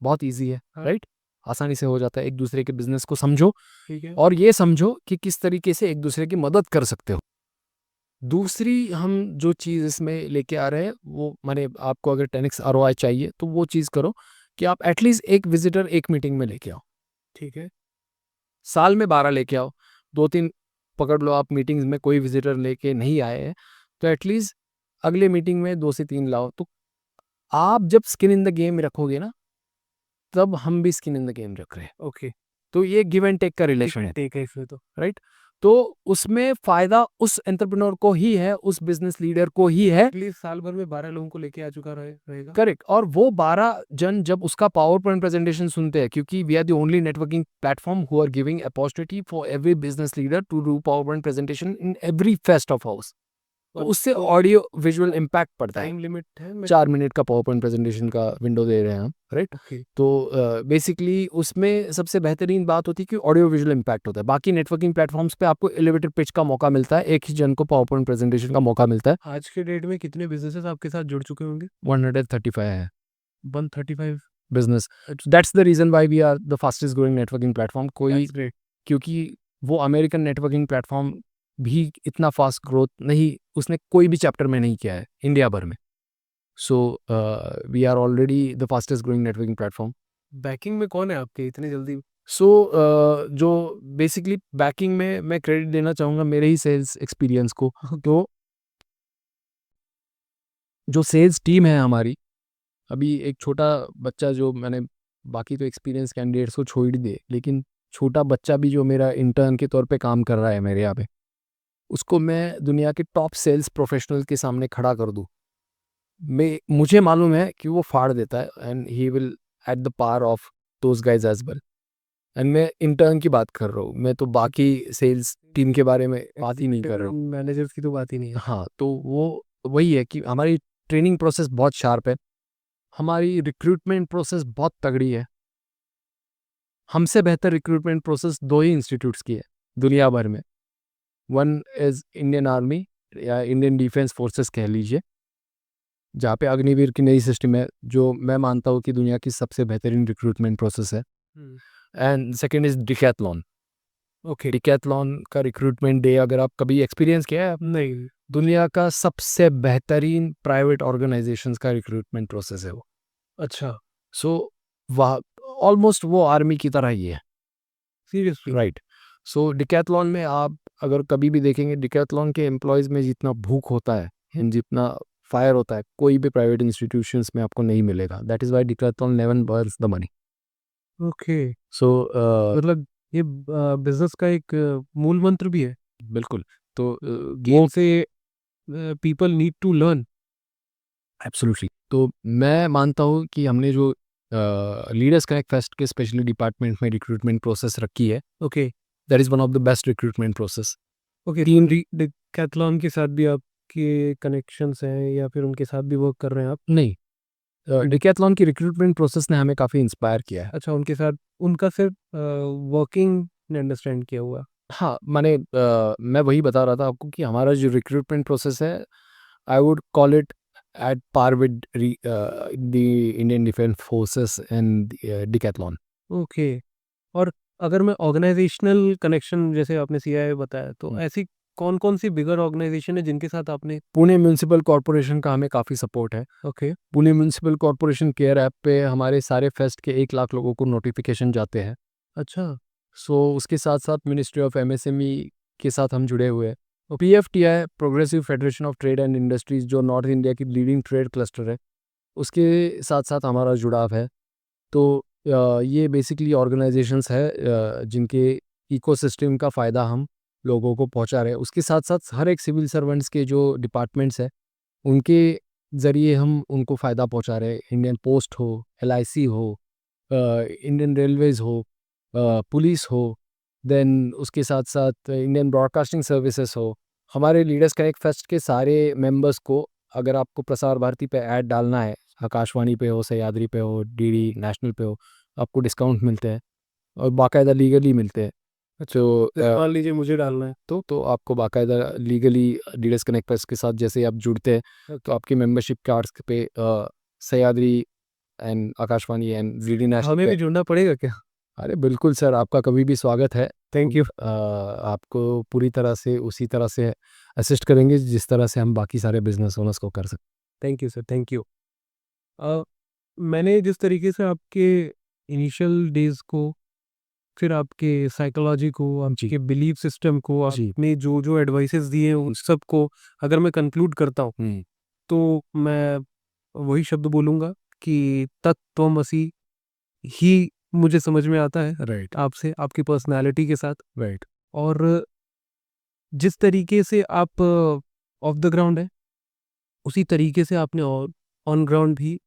बहुत ईजी है, हाँ। राइट? आसानी से हो जाता है। एक दूसरे के बिजनेस को समझो ठीक है। और ये समझो कि किस तरीके से एक दूसरे की मदद कर सकते हो। दूसरी हम जो चीज़ इसमें लेके आ रहे हैं वो माने आपको अगर 10x ROI चाहिए तो वो चीज़ करो कि आप एटलीस्ट एक विजिटर एक मीटिंग में लेके आओ। ठीक है। साल में 12 लेके आओ, 2-3 पकड़ लो आप मीटिंग्स में कोई विजिटर लेके नहीं आए हैं, तो एटलीस्ट अगले मीटिंग में 2 से 3 लाओ। तो आप जब स्किन इन द गेम रखोगे ना, तब हम भी स्किन इन द गेम रख रहे हैं। ओके। तो ये गिव एंड टेक का रिलेशन है, ठीक है इसमें तो। राइट? तो उसमें फ़ायदा उस एंटरप्रेन्योर को ही है, उस बिज़नेस लीडर को ही है। एटलीस्ट साल भर में 12 लोगों को लेके आ चुका रहेगा। करेक्ट। और वो 12 जन जब उसका पावर पॉइंट प्रेजेंटेशन सुनते हैं, क्योंकि we are the only networking platform who are giving opportunity for every business leader to do PowerPoint presentation in every fest of house. तो उससे तो ऑडियो विजुअल इम्पैक्ट पड़ता है। टाइम लिमिट है? मैं 4 मिनट का पावर पॉइंट प्रेजेंटेशन का विंडो दे रहे हैं हम, राइट? ओके। तो बेसिकली उसमें सबसे बेहतरीन बात होती है कि ऑडियो विजुअल इम्पैक्ट होता है। बाकी नेटवर्किंग प्लेटफॉर्म्स पे आपको एलिवेटेड पिच का मौका मिलता है, एक ही जन को पावर पॉइंट प्रेजेंटेशन का मौका मिलता है। आज के डेट में कितने बिजनेसेस आपके साथ जुड़ चुके होंगे? 135 है 135। Business. That's the reason why we are the fastest growing networking platform. कोई दैट्स ग्रेट। क्योंकि वो अमेरिकन नेटवर्किंग प्लेटफॉर्म भी इतना फास्ट ग्रोथ नहीं उसने कोई भी चैप्टर में नहीं किया है इंडिया भर में। So we are already the fastest growing networking platform. Backing में कौन है आपके इतने जल्दी? सो जो बेसिकली बैकिंग में मैं क्रेडिट देना चाहूँगा मेरे ही सेल्स एक्सपीरियंस को। तो जो सेल्स टीम है हमारी, अभी एक छोटा बच्चा जो मैंने, बाकी तो एक्सपीरियंस कैंडिडेट्स को छोड़ ही दे, लेकिन छोटा बच्चा भी जो मेरा इंटर्न के तौर पे काम कर रहा है मेरे यहाँ पे, उसको मैं दुनिया के टॉप सेल्स प्रोफेशनल के सामने खड़ा कर दूँ, मुझे मालूम है कि वो फाड़ देता है and he will eat the power of those guys as well. And मैं इंटर्न की बात कर रहा हूँ, मैं तो बाकी सेल्स टीम के बारे में बात ही नहीं कर रहा हूँ। मैनेजर्स की तो बात ही नहीं है। हाँ, तो वो वही है कि हमारी ट्रेनिंग प्रोसेस बहुत शार्प है, हमारी रिक्रूटमेंट प्रोसेस बहुत तगड़ी है। हमसे बेहतर रिक्रूटमेंट प्रोसेस 2 ही इंस्टीट्यूट्स की है दुनिया भर में। वन इज़ इंडियन आर्मी या इंडियन डिफेंस फोर्सेस कह लीजिए, जहाँ पे अग्निवीर की नई सिस्टम है, जो मैं मानता हूँ कि दुनिया की सबसे बेहतरीन रिक्रूटमेंट प्रोसेस है। And second is decathlon. Okay. Decathlon का रिक्रूटमेंट डे अगर आप कभी एक्सपीरियंस किया है आपने? नहीं। दुनिया का सबसे बेहतरीन प्राइवेट ऑर्गेनाइजेशंस का रिक्रूटमेंट प्रोसेस है वो। अच्छा। सो वह ऑलमोस्ट वो आर्मी की तरह ही है, सीरियसली? राइट? सो डिकैथलॉन में आप अगर कभी भी देखेंगे, डिकैथलॉन के एम्प्लॉयज़ में जितना भूख होता है एंड जितना फायर होता है, कोई भी प्राइवेट इंस्टीट्यूशंस में आपको नहीं मिलेगा। That is why Decathlon never burns the money. Okay. So मतलब ये बिजनेस का एक मूल मंत्र भी है। बिल्कुल। तो गेम से people need to learn. Absolutely. तो मैं मानता हूँ कि हमने जो लीडर्स कनेक्ट फेस्ट के स्पेशली डिपार्टमेंट में रिक्रूटमेंट प्रोसेस रखी है, okay. That is one of the best recruitment process. Okay. Team Decathlon के साथ भी आपके कनेक्शंस हैं या फिर उनके साथ भी वर्क कर रहे हैं आप? नहीं, डिकैथलॉन की रिक्रूटमेंट प्रोसेस ने हमें काफ़ी इंस्पायर किया है। अच्छा, उनके साथ उनका सिर्फ वर्किंग ने अंडरस्टैंड किया हुआ। हाँ, माने मैं वही बता रहा था आपको कि हमारा जो रिक्रूटमेंट प्रोसेस है, I would call it at par with the Indian defence forces and Decathlon. Okay. और अगर मैं ऑर्गेनाइजेशनल कनेक्शन, जैसे आपने सीआईए बताया, तो ऐसी कौन कौन सी बिगर ऑर्गेनाइजेशन है जिनके साथ आपने? पुणे म्यूनिसिपल कॉर्पोरेशन का हमें काफ़ी सपोर्ट है। Okay. Pune municipal corporation care app पे हमारे सारे फेस्ट के 1 लाख लोगों को नोटिफिकेशन जाते हैं। अच्छा। सो उसके साथ साथ मिनिस्ट्री ऑफ एमएसएमई के साथ हम जुड़े हुए हैं। PFTI Progressive Federation of Trade and Industries जो नॉर्थ इंडिया की लीडिंग ट्रेड क्लस्टर है, उसके साथ साथ हमारा जुड़ाव है। तो ये बेसिकली ऑर्गेनाइजेशंस है जिनके इकोसिस्टम का फ़ायदा हम लोगों को पहुंचा रहे हैं। उसके साथ साथ हर एक सिविल सर्वेंट्स के जो डिपार्टमेंट्स हैं, उनके ज़रिए हम उनको फ़ायदा पहुंचा रहे हैं। इंडियन पोस्ट हो, एलआईसी हो, इंडियन रेलवेज़ हो, पुलिस हो, देन उसके साथ साथ इंडियन ब्रॉडकास्टिंग सर्विसेज हो। हमारे लीडर्स कनेक्ट फेस्ट के सारे मेंबर्स को अगर आपको प्रसार भारती पे ऐड डालना है, आकाशवाणी पे हो, सह्याद्री पे हो, डीडी नेशनल पे हो, आपको डिस्काउंट मिलते हैं। और बाकायदा लीगली मिलते हैं। तो मान लीजिए मुझे डालना है तो आपको बाकायदा लीगली डीडीएस कनेक्ट प्लस के साथ जैसे आप जुड़ते हैं तो आपकी मेंबरशिप कार्ड्स पे Sahyadri and Akashvani and DD national हमें भी जुड़ना पड़ेगा क्या? अरे बिल्कुल सर, आपका कभी भी स्वागत है। Thank you. आपको पूरी तरह से उसी तरह से असिस्ट करेंगे जिस तरह से हम बाकी सारे बिजनेस ओनर्स को कर सकते। Thank you sir, thank you. मैंने जिस तरीके से आपके इनिशियल डेज को, फिर आपके साइकोलॉजी को, आपके बिलीफ सिस्टम को, जी। आपने जो जो एडवाइसेस दिए उन सब को अगर मैं कंक्लूड करता हूँ तो मैं वही शब्द बोलूँगा कि तत्त्वमसि ही मुझे समझ में आता है राइट आपसे, आपकी पर्सनालिटी के साथ। राइट और जिस तरीके से आप ऑफ द ग्राउंड है, उसी तरीके से आपने ऑन ग्राउंड भी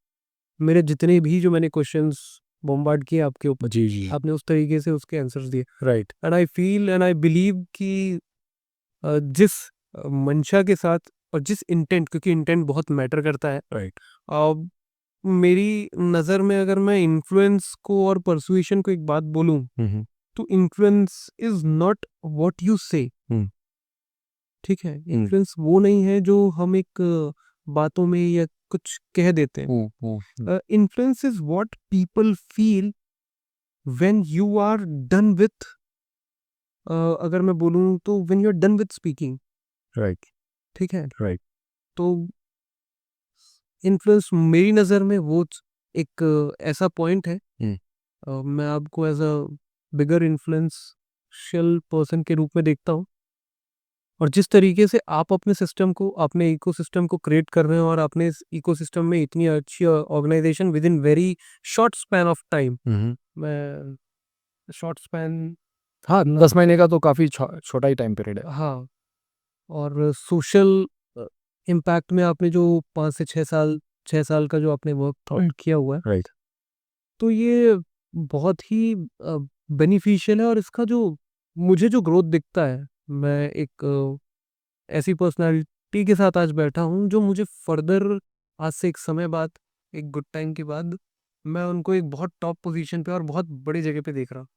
मेरे जितने भी जो मैंने क्वेश्चंस बॉम्बार्ड किए आपके ऊपर, जी जी आपने उस तरीके से उसके आंसर्स दिए। Right and I feel and I believe कि जिस मंशा के साथ और जिस इंटेंट, क्योंकि इंटेंट बहुत मैटर करता है, राइट मेरी नज़र में अगर मैं इन्फ्लुएंस को और परसुएशन को एक बात बोलूं, तो influence is not what you से। ठीक है, इन्फ्लुएंस वो नहीं है जो हम एक बातों में या कुछ कह देते हैं। Influence is what people feel when you are done with, अगर मैं बोलूं तो when you are done with speaking. Right ठीक है, राइट तो इन्फ्लुएंस मेरी नज़र में वो एक ऐसा पॉइंट है। मैं आपको as a bigger influential person के रूप में देखता हूँ। और जिस तरीके से आप अपने सिस्टम को, अपने इकोसिस्टम को क्रिएट कर रहे हैं और अपने इस इकोसिस्टम में इतनी अच्छी organisation within very short span of time, मैं शॉर्ट स्पैन, हाँ 10 महीने का तो काफ़ी छोटा ही टाइम पीरियड है। हाँ, और सोशल इम्पैक्ट में आपने जो 5 से 6 साल, 6 साल का जो आपने वर्क किया हुआ है, राइट तो ये बहुत ही बेनिफिशियल है। और इसका जो मुझे जो ग्रोथ दिखता है, मैं एक ऐसी पर्सनालिटी के साथ आज बैठा हूँ जो मुझे फर्दर आज से एक समय बाद, एक गुड टाइम के बाद, मैं उनको एक बहुत टॉप पोजीशन पे और बहुत बड़ी जगह पे देख रहा हूँ।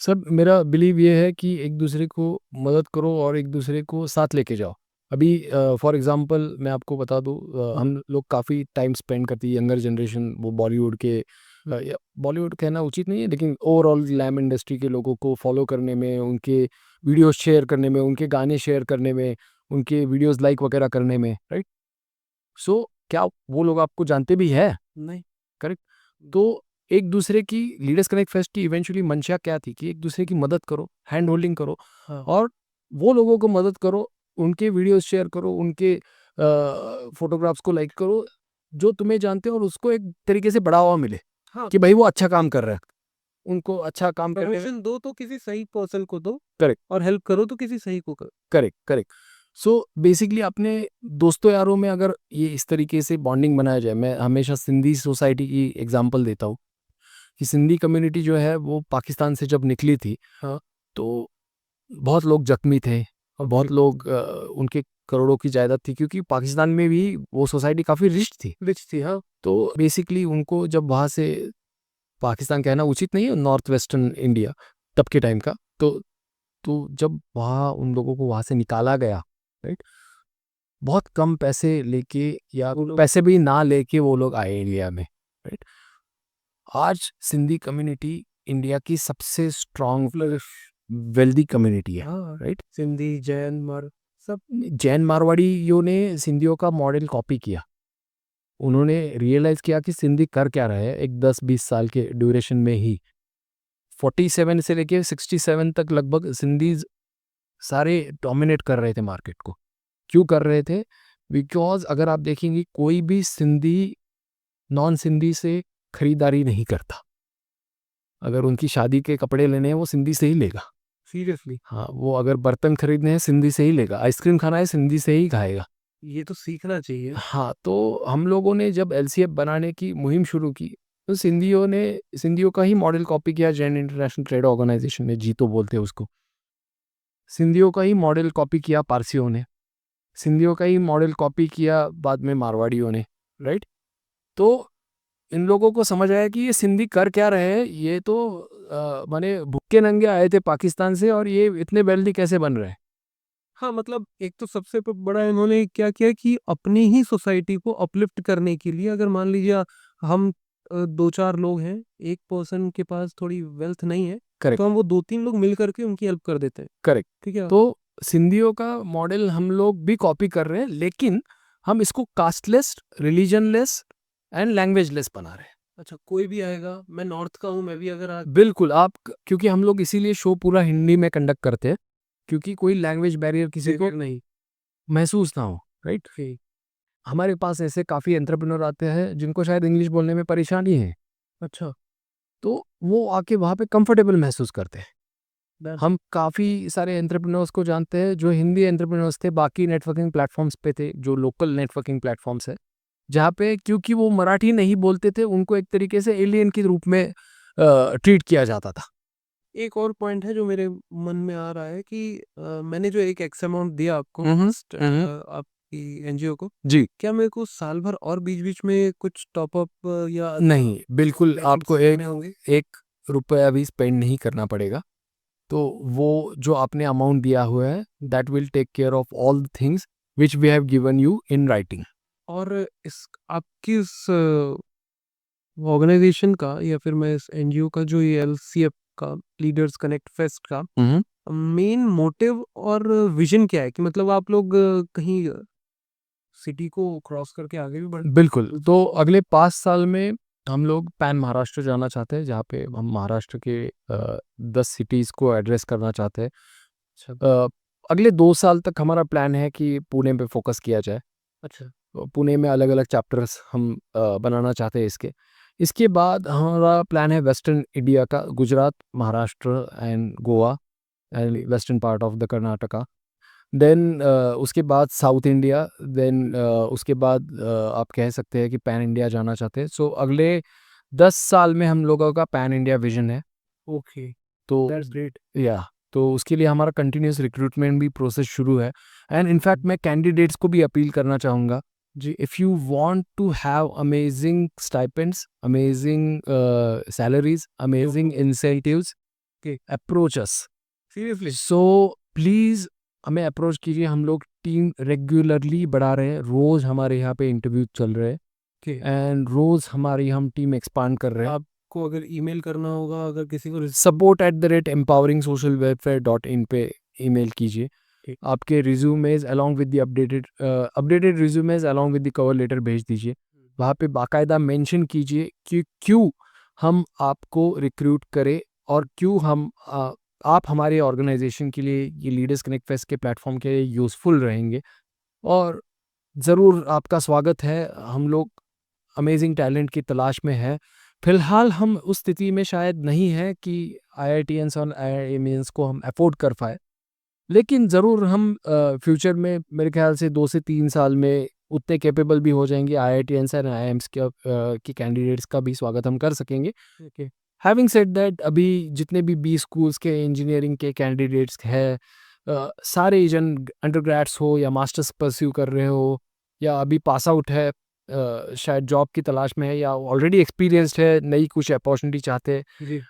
सब मेरा बिलीव ये है कि एक दूसरे को मदद करो और एक दूसरे को साथ लेके जाओ। अभी फॉर एग्जांपल मैं आपको बता दूं, हम लोग काफ़ी टाइम स्पेंड करती है यंगर जनरेशन, वो बॉलीवुड के बॉलीवुड कहना उचित नहीं है लेकिन ओवरऑल ग्लैम इंडस्ट्री के लोगों को फॉलो करने में, उनके वीडियोस शेयर करने में, उनके गाने शेयर करने में, उनके वीडियोस लाइक वगैरह करने में, राइट। सो क्या वो लोग आपको जानते भी है? नहीं। करेक्ट। तो एक दूसरे की लीडर्स कनेक्ट फेस्ट की इवेंचुअली मंशा क्या थी कि एक दूसरे की मदद करो, हैंड होल्डिंग करो, हाँ। और वो लोगों को मदद करो, उनके वीडियोस शेयर करो, उनके फोटोग्राफ्स को लाइक करो जो तुम्हें जानते हो, और उसको एक तरीके से बढ़ावा मिले हाँ, कि भाई वो अच्छा काम कर रहा है, उनको अच्छा काम करने में। प्रमोशन दो तो किसी सही पर्सन को दो, करेक्ट और हेल्प करो तो किसी सही को करो। Correct correct. सो बेसिकली अपने दोस्तों यारों में अगर ये इस तरीके से बॉन्डिंग बनाया जाए, मैं हमेशा सिंधी सोसाइटी की एग्जांपल देता हूँ कि सिंधी कम्युनिटी जो है वो पाकिस्तान से जब निकली थी, हाँ, तो बहुत लोग जख्मी थे और बहुत लोग उनके करोड़ों की जायदाद थी, क्योंकि पाकिस्तान में भी वो सोसाइटी काफ़ी रिच थी। हाँ, तो बेसिकली उनको जब वहाँ से, पाकिस्तान कहना उचित नहीं है, नॉर्थ वेस्टर्न इंडिया तब के टाइम का, तो जब वहाँ उन लोगों को वहाँ से निकाला गया, राइट, बहुत कम पैसे लेके या पैसे भी ना लेके वो लोग आए इंडिया में, राइट। आज सिंधी कम्युनिटी इंडिया की सबसे स्ट्रॉन्ग वेल्दी कम्युनिटी है, हाँ, राइट। सिंधी, जैन, मर, सब। जैन मारवाड़ियों ने सिंधियों का मॉडल कॉपी किया। उन्होंने रियलाइज किया कि सिंधी कर क्या रहे हैं एक 10-20 साल के ड्यूरेशन में ही। 47 से लेके 67 तक लगभग सिंधीज सारे डोमिनेट कर रहे थे मार्केट को। क्यों कर रहे थे? बिकॉज अगर आप देखेंगे कोई भी सिंधी नॉन सिंधी से खरीदारी नहीं करता। अगर उनकी शादी के कपड़े लेने हैं वो सिंधी से ही लेगा। सीरियसली, हाँ, वो अगर बर्तन खरीदने हैं सिंधी से ही लेगा, आइसक्रीम खाना है सिंधी से ही खाएगा। ये तो सीखना चाहिए। हाँ, तो हम लोगों ने जब एलसीएफ बनाने की मुहिम शुरू की तो सिंधियों का ही मॉडल कॉपी किया। जैन इंटरनेशनल ट्रेड ऑर्गेनाइजेशन ने, जीतो बोलते हैं उसको, सिंधियों का ही मॉडल कॉपी किया पारसियों ने, सिंधियों का ही मॉडल कॉपी किया बाद में मारवाड़ियों ने, राइट। तो इन लोगों को समझ आया कि ये सिंधी कर क्या रहे हैं, ये तो माने भुक्के नंगे आए थे पाकिस्तान से और ये इतने वेल्दी कैसे बन रहे हैं। हाँ, मतलब एक तो सबसे बड़ा इन्होंने क्या किया कि अपनी ही सोसाइटी को अपलिफ्ट करने के लिए, अगर मान लीजिए हम 2-4 लोग हैं, एक पर्सन के पास थोड़ी वेल्थ नहीं है, करेक्ट, तो हम वो 2-3 लोग मिल करके उनकी हेल्प कर देते हैं। करेक्ट। ठीक है? तो सिंधियों का मॉडल हम लोग भी कॉपी कर रहे हैं, लेकिन हम इसको कास्टलेस, रिलीजनलेस एंड लैंग्वेजलेस बना रहे हैं। अच्छा, कोई भी आएगा, मैं नॉर्थ का हूँ, मैं भी अगर बिल्कुल, क्योंकि हम लोग इसीलिए शो पूरा हिंदी में कंडक्ट करते हैं, क्योंकि कोई लैंग्वेज बैरियर किसी को नहीं। महसूस ना हो, राइट? ठीक। हमारे पास ऐसे काफ़ी एंटरप्रेन्योर आते हैं जिनको शायद इंग्लिश बोलने में परेशानी है, अच्छा, तो वो आके वहाँ पे कंफर्टेबल महसूस करते हैं। that's हम काफ़ी सारे एंटरप्रेन्योर्स को जानते हैं जो हिंदी एंटरप्रेन्योर्स थे, बाकी नेटवर्किंग प्लेटफॉर्म्स पे थे, जो लोकल नेटवर्किंग प्लेटफॉर्म्स है, जहाँ पे क्योंकि वो मराठी नहीं बोलते थे, उनको एक तरीके से एलियन के रूप में ट्रीट किया जाता था। एक और पॉइंट है जो मेरे मन में आ रहा है कि मैंने जो एक एक्स अमाउंट दिया आपको आपकी एनजीओ को, जी। क्या मेरे को साल भर और बीच-बीच में कुछ टॉप अप या नहीं, बिल्कुल बेनिफिट्स आपको देने होंगे? 1 रुपया भी स्पेंड नहीं करना पड़ेगा। तो वो जो आपने अमाउंट दिया हुआ है, that will take care of all the things which we have given you in writing. और इस आपकी इस ऑर्गेनाइजेशन का या फिर मैं इस एनजीओ का जो ये एलसीएफ का लीडर्स कनेक्ट फेस्ट का मेन मोटिव और विजन क्या है? कि मतलब आप लोग कहीं सिटी को क्रॉस करके आगे भी बढ़ बिल्कुल, तो अगले 5 साल में हम लोग पैन महाराष्ट्र जाना चाहते हैं, जहाँ पे हम महाराष्ट्र के 10 सिटीज़ को एड्रेस करना चाहते हैं। अच्छा, अगले 2 साल तक हमारा प्लान है कि पुणे पे फ़ोकस किया जाए। अच्छा, तो पुणे में अलग-अलग चैप्टर्स हम बनाना चाहते हैं इसके। इसके बाद हमारा प्लान है वेस्टर्न इंडिया का, Gujarat, Maharashtra and Goa and western part of the Karnataka. Then उसके बाद साउथ इंडिया, देन उसके बाद आप कह सकते हैं कि पैन इंडिया जाना चाहते हैं। सो अगले 10 साल में हम लोगों का पैन इंडिया विज़न है। ओके, तो दैट्स ग्रेट। या तो उसके लिए हमारा कंटिन्यूअस रिक्रूटमेंट भी प्रोसेस शुरू है एंड इनफैक्ट मैं कैंडिडेट्स को भी अपील करना चाहूँगा, जी, if you want to have amazing stipends, amazing salaries, amazing incentives, okay, approach us. Seriously? So please हमें अप्रोच कीजिए, हम लोग टीम रेगुलरली बढ़ा रहे हैं, रोज़ हमारे यहाँ पे इंटरव्यू चल रहे हैं ओके, एंड रोज़ हमारी हम टीम एक्सपांड कर रहे हैं। आपको अगर ईमेल करना होगा, अगर किसी को support@empoweringSocialWelfare.in पे ईमेल कीजिए। ठीक, आपके resumes along with the updated resumes along with the cover letter भेज दीजिए। वहाँ पे बाकायदा मेंशन कीजिए कि क्यों हम आपको रिक्रूट करें और क्यों आप हमारे ऑर्गेनाइजेशन के लिए, ये लीडर्स कनेक्ट फेस्ट के प्लेटफॉर्म के लिए यूज़फुल रहेंगे और ज़रूर आपका स्वागत है। हम लोग अमेजिंग टैलेंट की तलाश में हैं। फिलहाल हम उस स्थिति में शायद नहीं हैं कि आईआईटीएन्स और आईआईएमियंस को हम अफ़ोर्ड कर पाएँ। लेकिन ज़रूर हम फ्यूचर में मेरे ख़्याल से 2 से 3 साल में उतने कैपेबल भी हो जाएँगे, आईआईटीएन्स एंड आईआईएम्स के कैंडिडेट्स का भी स्वागत हम कर सकेंगे। ओके, हैविंग सेड दैट, अभी जितने भी 20 स्कूल्स के इंजीनियरिंग के कैंडिडेट्स हैं, सारे जन अंडरग्रेड्स हो या मास्टर्स परस्यू कर रहे हो या अभी पास आउट है, शायद जॉब की तलाश में है या ऑलरेडी एक्सपीरियंस्ड है, नई कुछ अपॉर्चुनिटी चाहते हैं, जी,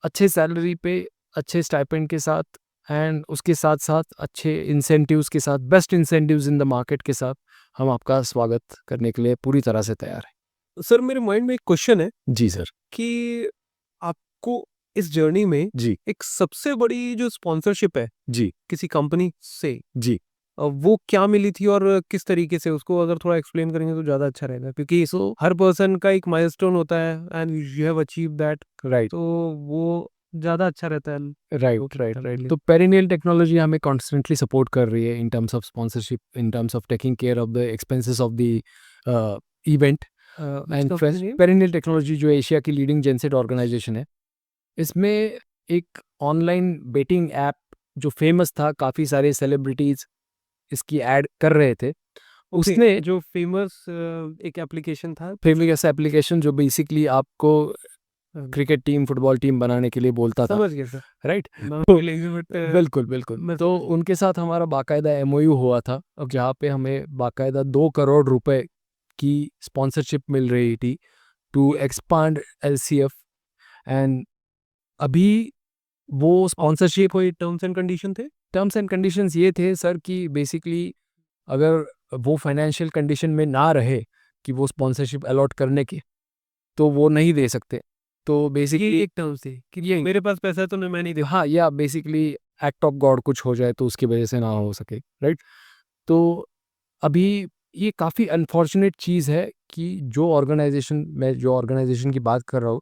अच्छे सैलरी पे, अच्छे स्टाइपेंड के साथ एंड उसके साथ-साथ अच्छे इंसेंटिव्स के साथ, best incentives in the market के साथ हम आपका स्वागत करने के लिए पूरी तरह से तैयार हैं। सर मेरे माइंड में एक क्वेश्चन है जी सर। कि आपको इस जर्नी में जी, एक सबसे बड़ी जो स्पॉन्सरशिप है जी, किसी कंपनी से, जी। वो क्या मिली थी और किस तरीके से, उसको अगर थोड़ा एक्सप्लेन करेंगे तो ज़्यादा अच्छा रहेगा, क्योंकि सो हर पर्सन का एक माइलस्टोन होता है and you have achieve that, right, तो वो ज़्यादा अच्छा रहता है लोगों राइट, की राइट, तरफ के राइट। लिए। तो पेरिनियल टेक्नोलॉजी हमें कॉन्स्टेंटली सपोर्ट कर रही है in terms of sponsorship, in terms of taking care of the expenses of the event Which and company fest. name? Perennial Technology जो एशिया की लीडिंग जेनसेट ऑर्गेनाइजेशन है, इसमें एक ऑनलाइन बेटिंग ऐप जो फेमस था, काफ़ी सारे सेलिब्रिटीज़ इसकी ऐड कर रहे थे। ओके, उसने जो फेमस एक एप्लीकेशन था। फेमस एप्लीकेशन जो बेसिकली आपको अ, क्रिकेट टीम, फुटबॉल टीम बनाने के लिए बोलता था, समझ गया सर, राइट? नाम तो मिलेगी बट बिल्कुल, बिल्कुल। मैं तो उनके साथ हमारा बाकायदा एमओयू हुआ था, जहाँ पे हमें बाकायदा 2 करोड़ रुपए की स्पॉन्सरशिप मिल रही थी टू ये एक्सपांड एलसीएफ एंड अभी वो स्पॉन्सरशिप कोई टर्म्स एंड कंडीशन थे? टर्म्स एंड कंडीशंस ये थे सर कि बेसिकली अगर वो फाइनेंशियल कंडीशन में ना रहे कि वो स्पॉन्सरशिप अलॉट करने की, तो वो नहीं दे सकते। तो ये बेसिकली एक टर्म्स थी कि ये मेरे पास पैसा है तो मैं नहीं दे हाँ, या बेसिकली एक्ट ऑफ गॉड कुछ हो जाए तो उसकी वजह से ना हो सके, राइट? तो अभी ये काफ़ी अनफॉर्चुनेट चीज़ है कि जो ऑर्गेनाइजेशन की बात कर रहा हूँ,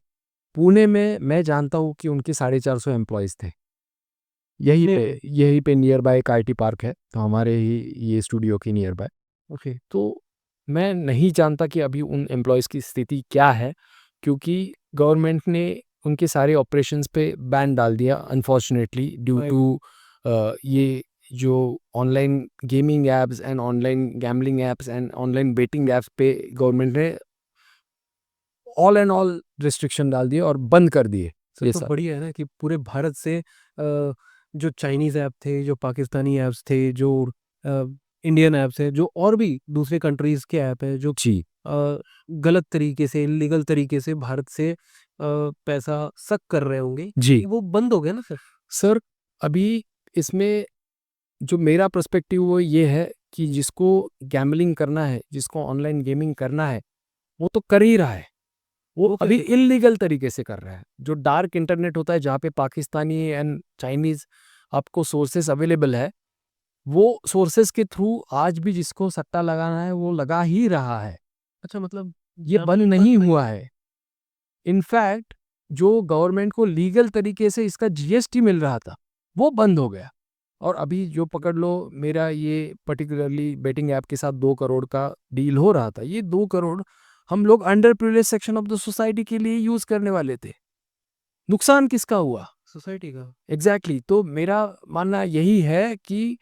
पुणे में मैं जानता हूँ कि उनके 450 एम्प्लॉयज़ थे। यहीं पे नियर बाय एक आईटी पार्क है, तो हमारे ही ये स्टूडियो के नियर बाय। ओके। तो मैं नहीं जानता कि अभी उन एम्प्लॉयज़ की स्थिति क्या है, क्योंकि गवर्नमेंट ने उनके सारे ऑपरेशंस पे बैन डाल दिया अनफॉर्चुनेटली ड्यू राइट। टू ये जो online gaming apps and online gambling apps and online betting apps पे गवर्नमेंट ने ऑल एंड ऑल रिस्ट्रिक्शन डाल दिए और बंद कर दिए सर ये तो सब। बढ़िया है ना कि पूरे भारत से जो चाइनीज़ ऐप थे, जो पाकिस्तानी ऐप्स थे, जो इंडियन ऐप्स है, जो और भी दूसरे कंट्रीज़ के ऐप है, जो जी, गलत तरीके से, इल्लीगल तरीके से भारत से पैसा सक कर रहे होंगे, जी। वो बंद हो गया ना सर? सर, अभी इसमें जो मेरा पर्सपेक्टिव वो ये है कि जिसको गैम्बलिंग करना है, जिसको ऑनलाइन गेमिंग करना है, वो तो कर ही रहा है। वो वो अभी कैसे? इल्लीगल तरीके से कर रहा है। जो डार्क इंटरनेट होता है जहाँ पे पाकिस्तानी एंड चाइनीज़ आपको सोर्सेस अवेलेबल है, वो सोर्सेस के थ्रू आज भी जिसको सट्टा लगाना है वो लगा ही रहा है। अच्छा, मतलब ये बंद गैम्बलिंग नहीं बंद नहीं हुआ हुई। है। इनफैक्ट जो गवर्नमेंट को लीगल तरीके से इसका जीएसटी मिल रहा था, वो बंद हो गया। और अभी जो पकड़ लो, मेरा ये पर्टिकुलरली बेटिंग ऐप के साथ 2 करोड़ का डील हो रहा था। ये 2 करोड़ हम लोग under privileged section of the society के लिए यूज़ करने वाले थे। नुकसान किसका हुआ? सोसाइटी का। एग्ज़ैक्टली। तो मेरा मानना यही है कि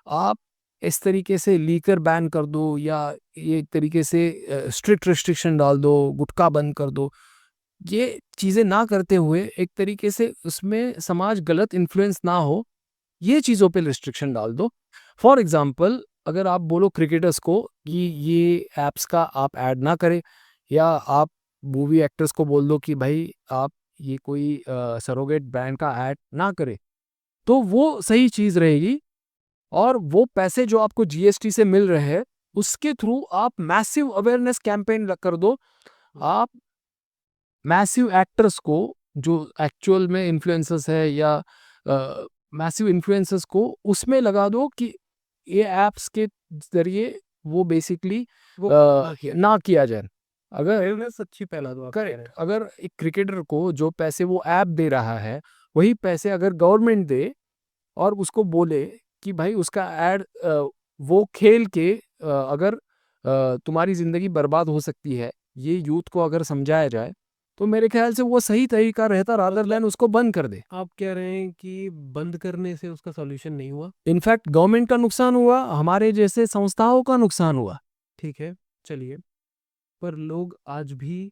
आप इस तरीके से लीकर बैन कर दो या ये एक तरीके से स्ट्रिक्ट रिस्ट्रिक्शन डाल दो, गुटखा बंद कर दो। ये चीज़ें ना करते हुए एक तरीके से उसमें समाज गलत इन्फ्लुएंस ना हो, ये चीज़ों पे रिस्ट्रिक्शन डाल दो। फॉर एग्ज़ाम्पल अगर आप बोलो क्रिकेटर्स को कि ये ऐप्स का आप ऐड ना करें, या आप मूवी एक्टर्स को बोल दो कि भाई आप ये कोई सरोगेट ब्रांड का ऐड ना करें, तो वो सही चीज़ रहेगी। और वो पैसे जो आपको जीएसटी से मिल रहे हैं, उसके थ्रू आप मैसिव अवेयरनेस कैंपेन कर दो। आप मैसिव एक्टर्स को जो एक्चुअल में इन्फ्लुएंसर्स है या मैसिव इन्फ्लुएंसर्स को उसमें लगा दो कि ये ऐप्स के ज़रिए वो बेसिकली वो ना किया जाए। अगर अवेयरनेस अच्छी फैला दो, आप कह रहे करेक्ट, हैं। अगर एक क्रिकेटर को जो पैसे वो ऐप दे रहा है, वही पैसे अगर गवर्नमेंट दे और उसको बोले कि भाई उसका ऐड वो खेल के अगर तुम्हारी ज़िंदगी बर्बाद हो सकती है, ये यूथ को अगर समझाया जाए, तो मेरे ख्याल से वो सही तरीका रहता रादर मतलब देन उसको बंद कर दे। आप कह रहे हैं कि बंद करने से उसका सॉल्यूशन नहीं हुआ? इनफैक्ट गवर्नमेंट का नुकसान हुआ, हमारे जैसे संस्थाओं का नुकसान हुआ। ठीक है, चलिए। पर लोग आज भी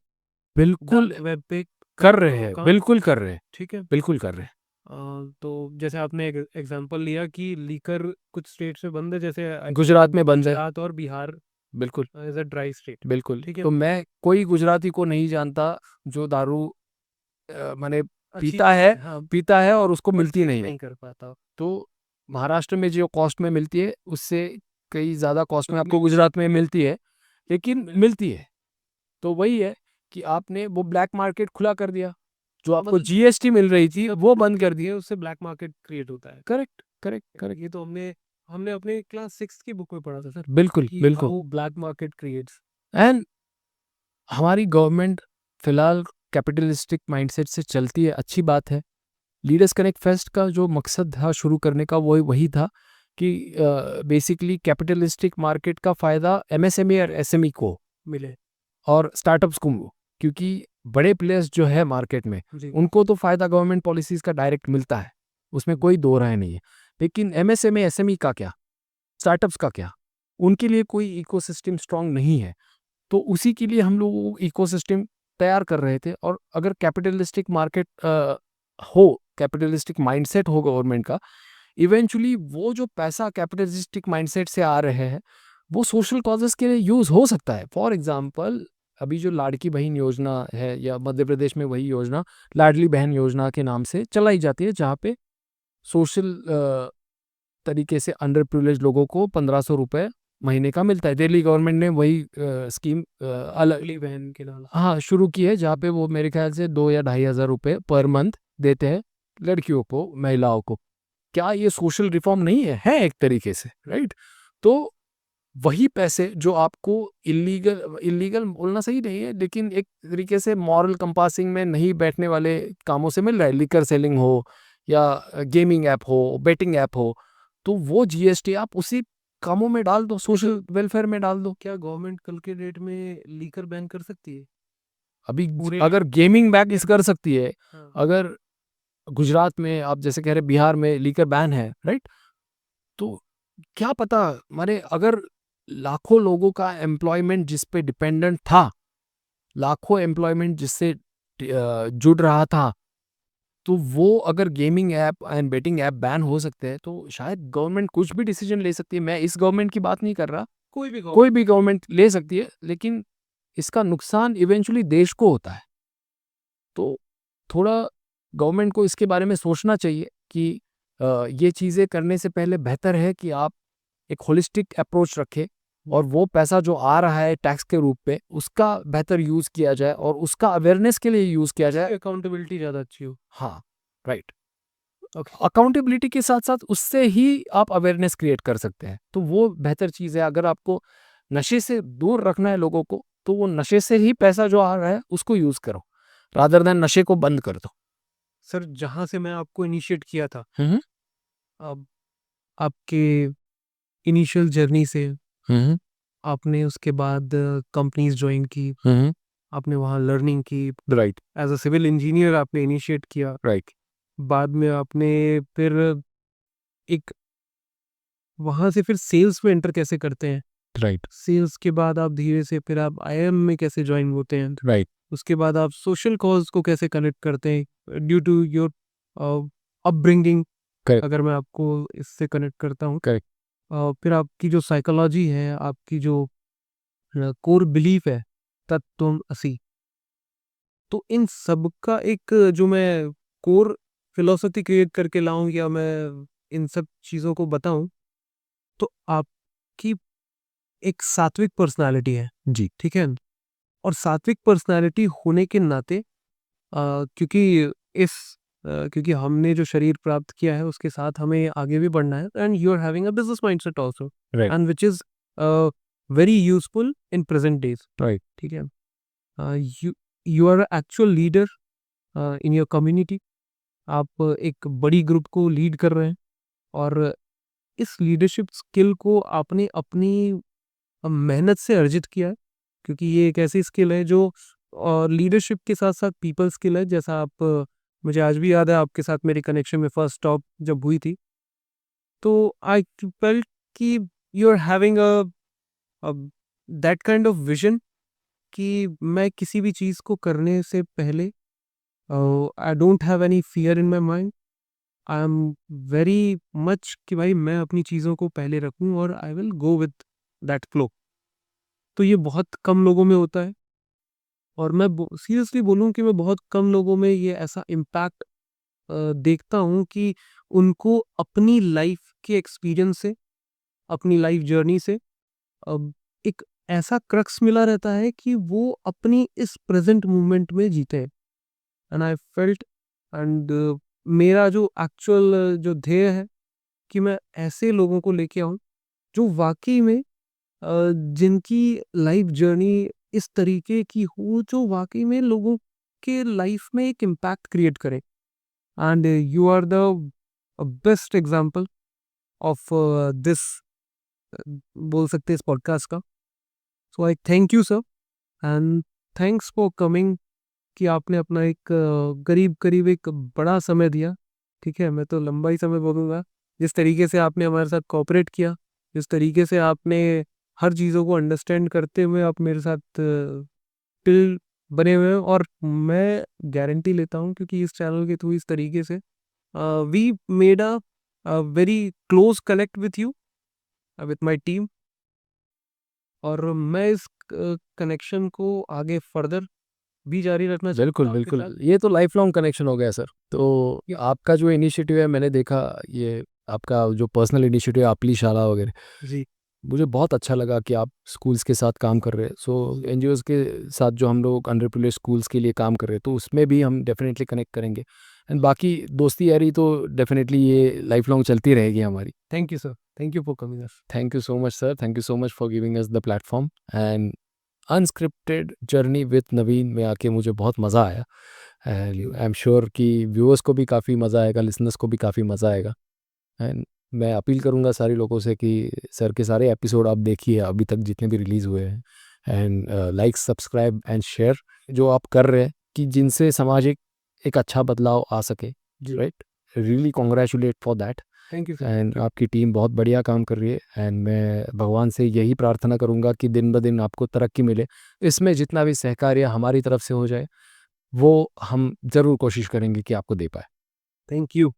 बिल्कुल डार्क वेब पे कर रहे हैं, काम। बिल्कुल कर रहे हैं, ठीक है। बिल्कुल कर रहे हैं। तो जैसे आपने एक एग्जांपल लिया कि लीकर कुछ स्टेट्स में बंद है, जैसे गुजरात में बंद है, गुजरात और बिहार बिल्कुल, एज अ ड्राई स्टेट। बिल्कुल। ठीक है। तो मैं कोई गुजराती को नहीं जानता जो दारू माने अच्छी पीता है, हाँ, पीता है और उसको मिलती परचेज नहीं है। नहीं कर पाता। तो महाराष्ट्र में जो कॉस्ट में मिलती है, उससे कई ज़्यादा कॉस्ट में तो आपको गुजरात में मिलती है, लेकिन मिलती है। तो वही है कि आपने वो ब्लैक मार्केट खुला कर दिया, जो आपको मतलब जीएसटी मिल रही थी, जब वो बंद कर होती दी। है उससे ब्लैक मार्केट क्रिएट होता है। Correct, correct, correct. ये तो हमने हमने अपने क्लास 6 की बुक में पढ़ा था सर, बिल्कुल, कि बिल्कुल। How black market creates. And हमारी गवर्नमेंट फिलहाल कैपिटलिस्टिक माइंडसेट से चलती है, अच्छी बात है। लीडर्स कनेक्ट फेस्ट का जो मकसद था शुरू करने का, वो वही था कि बेसिकली कैपिटलिस्टिक मार्केट का फ़ायदा एमएसएमई और एसएमई को मिले। और स्टार्टअप्स को, क्योंकि बड़े प्लेयर्स जो है मार्केट में, जी। उनको तो फ़ायदा गवर्नमेंट पॉलिसीज़ का डायरेक्ट मिलता है, उसमें कोई दो राय नहीं है। लेकिन एमएसएमई एसएमई का क्या, स्टार्टअप्स का क्या, उनके लिए कोई इकोसिस्टम स्ट्रांग नहीं है। तो उसी के लिए हम लोग इकोसिस्टम तैयार कर रहे थे। और अगर कैपिटलिस्टिक मार्केट हो, कैपिटलिस्टिक माइंडसेट हो गवर्नमेंट का, इवेंचुअली वो जो पैसा कैपिटलिस्टिक माइंडसेट से आ रहे हैं, वो सोशल कॉजेस के लिए यूज़ हो सकता है। फॉर एग्जांपल अभी जो लाड़की बहन योजना है या मध्य प्रदेश में वही योजना लाडली बहन योजना के नाम से चलाई जाती है, जहाँ पे सोशल तरीके से अंडर प्रिविलेज लोगों को 1500 रुपये महीने का मिलता है। दिल्ली गवर्नमेंट ने वही स्कीम अलग अगली बहन के नाम हाँ शुरू की है, जहाँ पे वो मेरे ख्याल से 2 या 2500 रुपये पर मंथ देते हैं लड़कियों को, महिलाओं को। क्या ये सोशल रिफॉर्म नहीं है? है एक तरीके से, राइट? तो वही पैसे जो आपको इलीगल इलीगल बोलना सही नहीं है, लेकिन एक तरीके से मॉरल कंपासिंग में नहीं बैठने वाले कामों से मिल रहा है, लिकर सेलिंग हो या गेमिंग ऐप हो, बेटिंग ऐप हो, तो वो जीएसटी आप उसी कामों में डाल दो, सोशल वेलफेयर में डाल दो। क्या गवर्नमेंट कल के डेट में लीकर बैन कर सकती है? अभी पूरे अगर गेमिंग बैक इस कर सकती है, हाँ। अगर गुजरात में आप जैसे कह रहे बिहार में लीकर बैन है, राइट? तो क्या पता, माने अगर लाखों लोगों का एम्प्लॉयमेंट जिस पे डिपेंडेंट था, लाखों एम्प्लॉयमेंट जिससे जुड़ रहा था, तो वो अगर gaming app and betting app ban हो सकते हैं तो शायद गवर्नमेंट कुछ भी डिसीजन ले सकती है। मैं इस गवर्नमेंट की बात नहीं कर रहा, कोई भी गवर्नमेंट ले सकती है, लेकिन इसका नुकसान इवेंचुअली देश को होता है। तो थोड़ा गवर्नमेंट को इसके बारे में सोचना चाहिए कि ये चीज़ें करने से पहले बेहतर है कि आप एक होलिस्टिक अप्रोच रखें और वो पैसा जो आ रहा है टैक्स के रूप में उसका बेहतर यूज़ किया जाए और उसका अवेयरनेस के लिए यूज़ किया जाए। अकाउंटेबिलिटी ज़्यादा अच्छी हो। हाँ, राइट। ओके। अकाउंटेबिलिटी के साथ साथ उससे ही आप अवेयरनेस क्रिएट कर सकते हैं, तो वो बेहतर चीज़ है। अगर आपको नशे से दूर रखना है लोगों को, तो वो नशे से ही पैसा जो आ रहा है उसको यूज़ करो, रादर देन नशे को बंद कर दो। सर, जहाँ से मैं आपको इनिशिएट किया था, हम्म अब आपके इनिशियल जर्नी से हम्म आपने उसके बाद कंपनीज ज्वाइन की, हम्म आपने वहाँ लर्निंग की, right as a civil engineer आपने इनिशिएट किया, राइट बाद में आपने फिर एक वहाँ से फिर सेल्स में एंटर कैसे करते हैं, राइट सेल्स के बाद आप धीरे से फिर आप आईएम में कैसे ज्वाइन होते हैं, राइट उसके बाद आप सोशल कॉज को कैसे कनेक्ट करते हैं due to your upbringing, correct अगर मैं आपको इससे कनेक्ट करता हूँ, करेक्ट फिर आपकी जो साइकोलॉजी है, आपकी जो कोर बिलीफ है, तत्व असी, तो इन सब का एक जो मैं कोर फिलोसफी क्रिएट करके लाऊं या मैं इन सब चीज़ों को बताऊं, तो आपकी एक सात्विक पर्सनालिटी है, जी ठीक है? और सात्विक पर्सनालिटी होने के नाते क्योंकि इस क्योंकि हमने जो शरीर प्राप्त किया है उसके साथ हमें आगे भी बढ़ना है, and you are having a business mindset also, right and which is very useful in present days, right ठीक है? You you are actual leader in your community, आप एक बड़ी ग्रुप को लीड कर रहे हैं, और इस लीडरशिप स्किल को आपने अपनी मेहनत से अर्जित किया है, क्योंकि ये एक ऐसी स्किल है जो लीडरशिप के साथ साथ पीपल स्किल है। जैसा आप मुझे आज भी याद है आपके साथ मेरी कनेक्शन में फर्स्ट स्टॉप जब हुई थी, तो आई फेल्ट कि you are having a that kind of vision कि मैं किसी भी चीज़ को करने से पहले I don't have any fear in my mind, I am very much कि भाई मैं अपनी चीज़ों को पहले रखूं और I will go with that flow. तो ये बहुत कम लोगों में होता है, और मैं सीरियसली बोलूँ कि मैं बहुत कम लोगों में ये ऐसा इम्पैक्ट देखता हूँ कि उनको अपनी लाइफ के एक्सपीरियंस से, अपनी लाइफ जर्नी से एक ऐसा क्रक्स मिला रहता है कि वो अपनी इस प्रेजेंट मोमेंट में जीते हैं, एंड आई फेल्ट, एंड मेरा जो एक्चुअल जो ध्येय है कि मैं ऐसे लोगों को लेके आऊँ जो वाकई में जिनकी लाइफ जर्नी इस तरीके की हो जो वाकई में लोगों के लाइफ में एक इम्पैक्ट क्रिएट करे, and you are the best example of this, बोल सकते हैं इस पॉडकास्ट का। So I thank you sir, and thanks for coming, कि आपने अपना एक करीब करीब एक बड़ा समय दिया, ठीक है? मैं तो लंबा ही समय बोलूँगा, जिस तरीके से आपने हमारे साथ कोऑपरेट किया, जिस तरीके से आपने हर चीज़ों को अंडरस्टैंड करते हुए आप मेरे साथ टिल बने हुए हैं, और मैं गारंटी लेता हूँ क्योंकि इस चैनल के थ्रू इस तरीके से we made a very close connect with you, with my team, और मैं इस कनेक्शन को आगे फर्दर भी जारी रखना चाहते बिल्कुल हो आपके बिल्कुल, साथ? ये तो लाइफ लॉन्ग कनेक्शन हो गया सर। तो आपका जो इनिशिएटिव है मैंने देखा, ये आपका जो पर्सनल इनिशिएटिव है आपली शाला वगैरह, जी, मुझे बहुत अच्छा लगा कि आप स्कूल्स के साथ काम कर रहे हैं। सो एनजीओज के साथ जो हम लोग अंडर प्रिविलेज्ड स्कूल्स के लिए काम कर रहे हैं, तो उसमें भी हम डेफिनेटली कनेक्ट करेंगे। एंड बाकी दोस्ती यारी तो डेफिनेटली ये लाइफ लॉन्ग चलती रहेगी हमारी। Thank you sir, thank you for coming us. Thank you so much sir, thank you so much for giving us the platform. And unscripted journey with Naveen में आके मुझे बहुत मज़ा आया। एंड आई एम श्योर कि व्यूअर्स को भी काफ़ी मज़ा आएगा, लिसनर्स को भी काफ़ी मज़ा आएगा। एंड मैं अपील करूंगा सारे लोगों से कि सर के सारे एपिसोड आप देखिए अभी तक जितने भी रिलीज़ हुए हैं। And like, subscribe and share जो आप कर रहे हैं, कि जिनसे सामाजिक एक अच्छा बदलाव आ सके। जी, right, really congratulate for that. Thank you sir. And आपकी टीम बहुत बढ़िया काम कर रही है। एंड मैं भगवान से यही प्रार्थना करूंगा कि दिन ब दिन आपको तरक्की मिले। इसमें जितना भी सहकार्य हमारी तरफ से हो जाए वो हम ज़रूर कोशिश करेंगे कि आपको दे पाए। Thank you.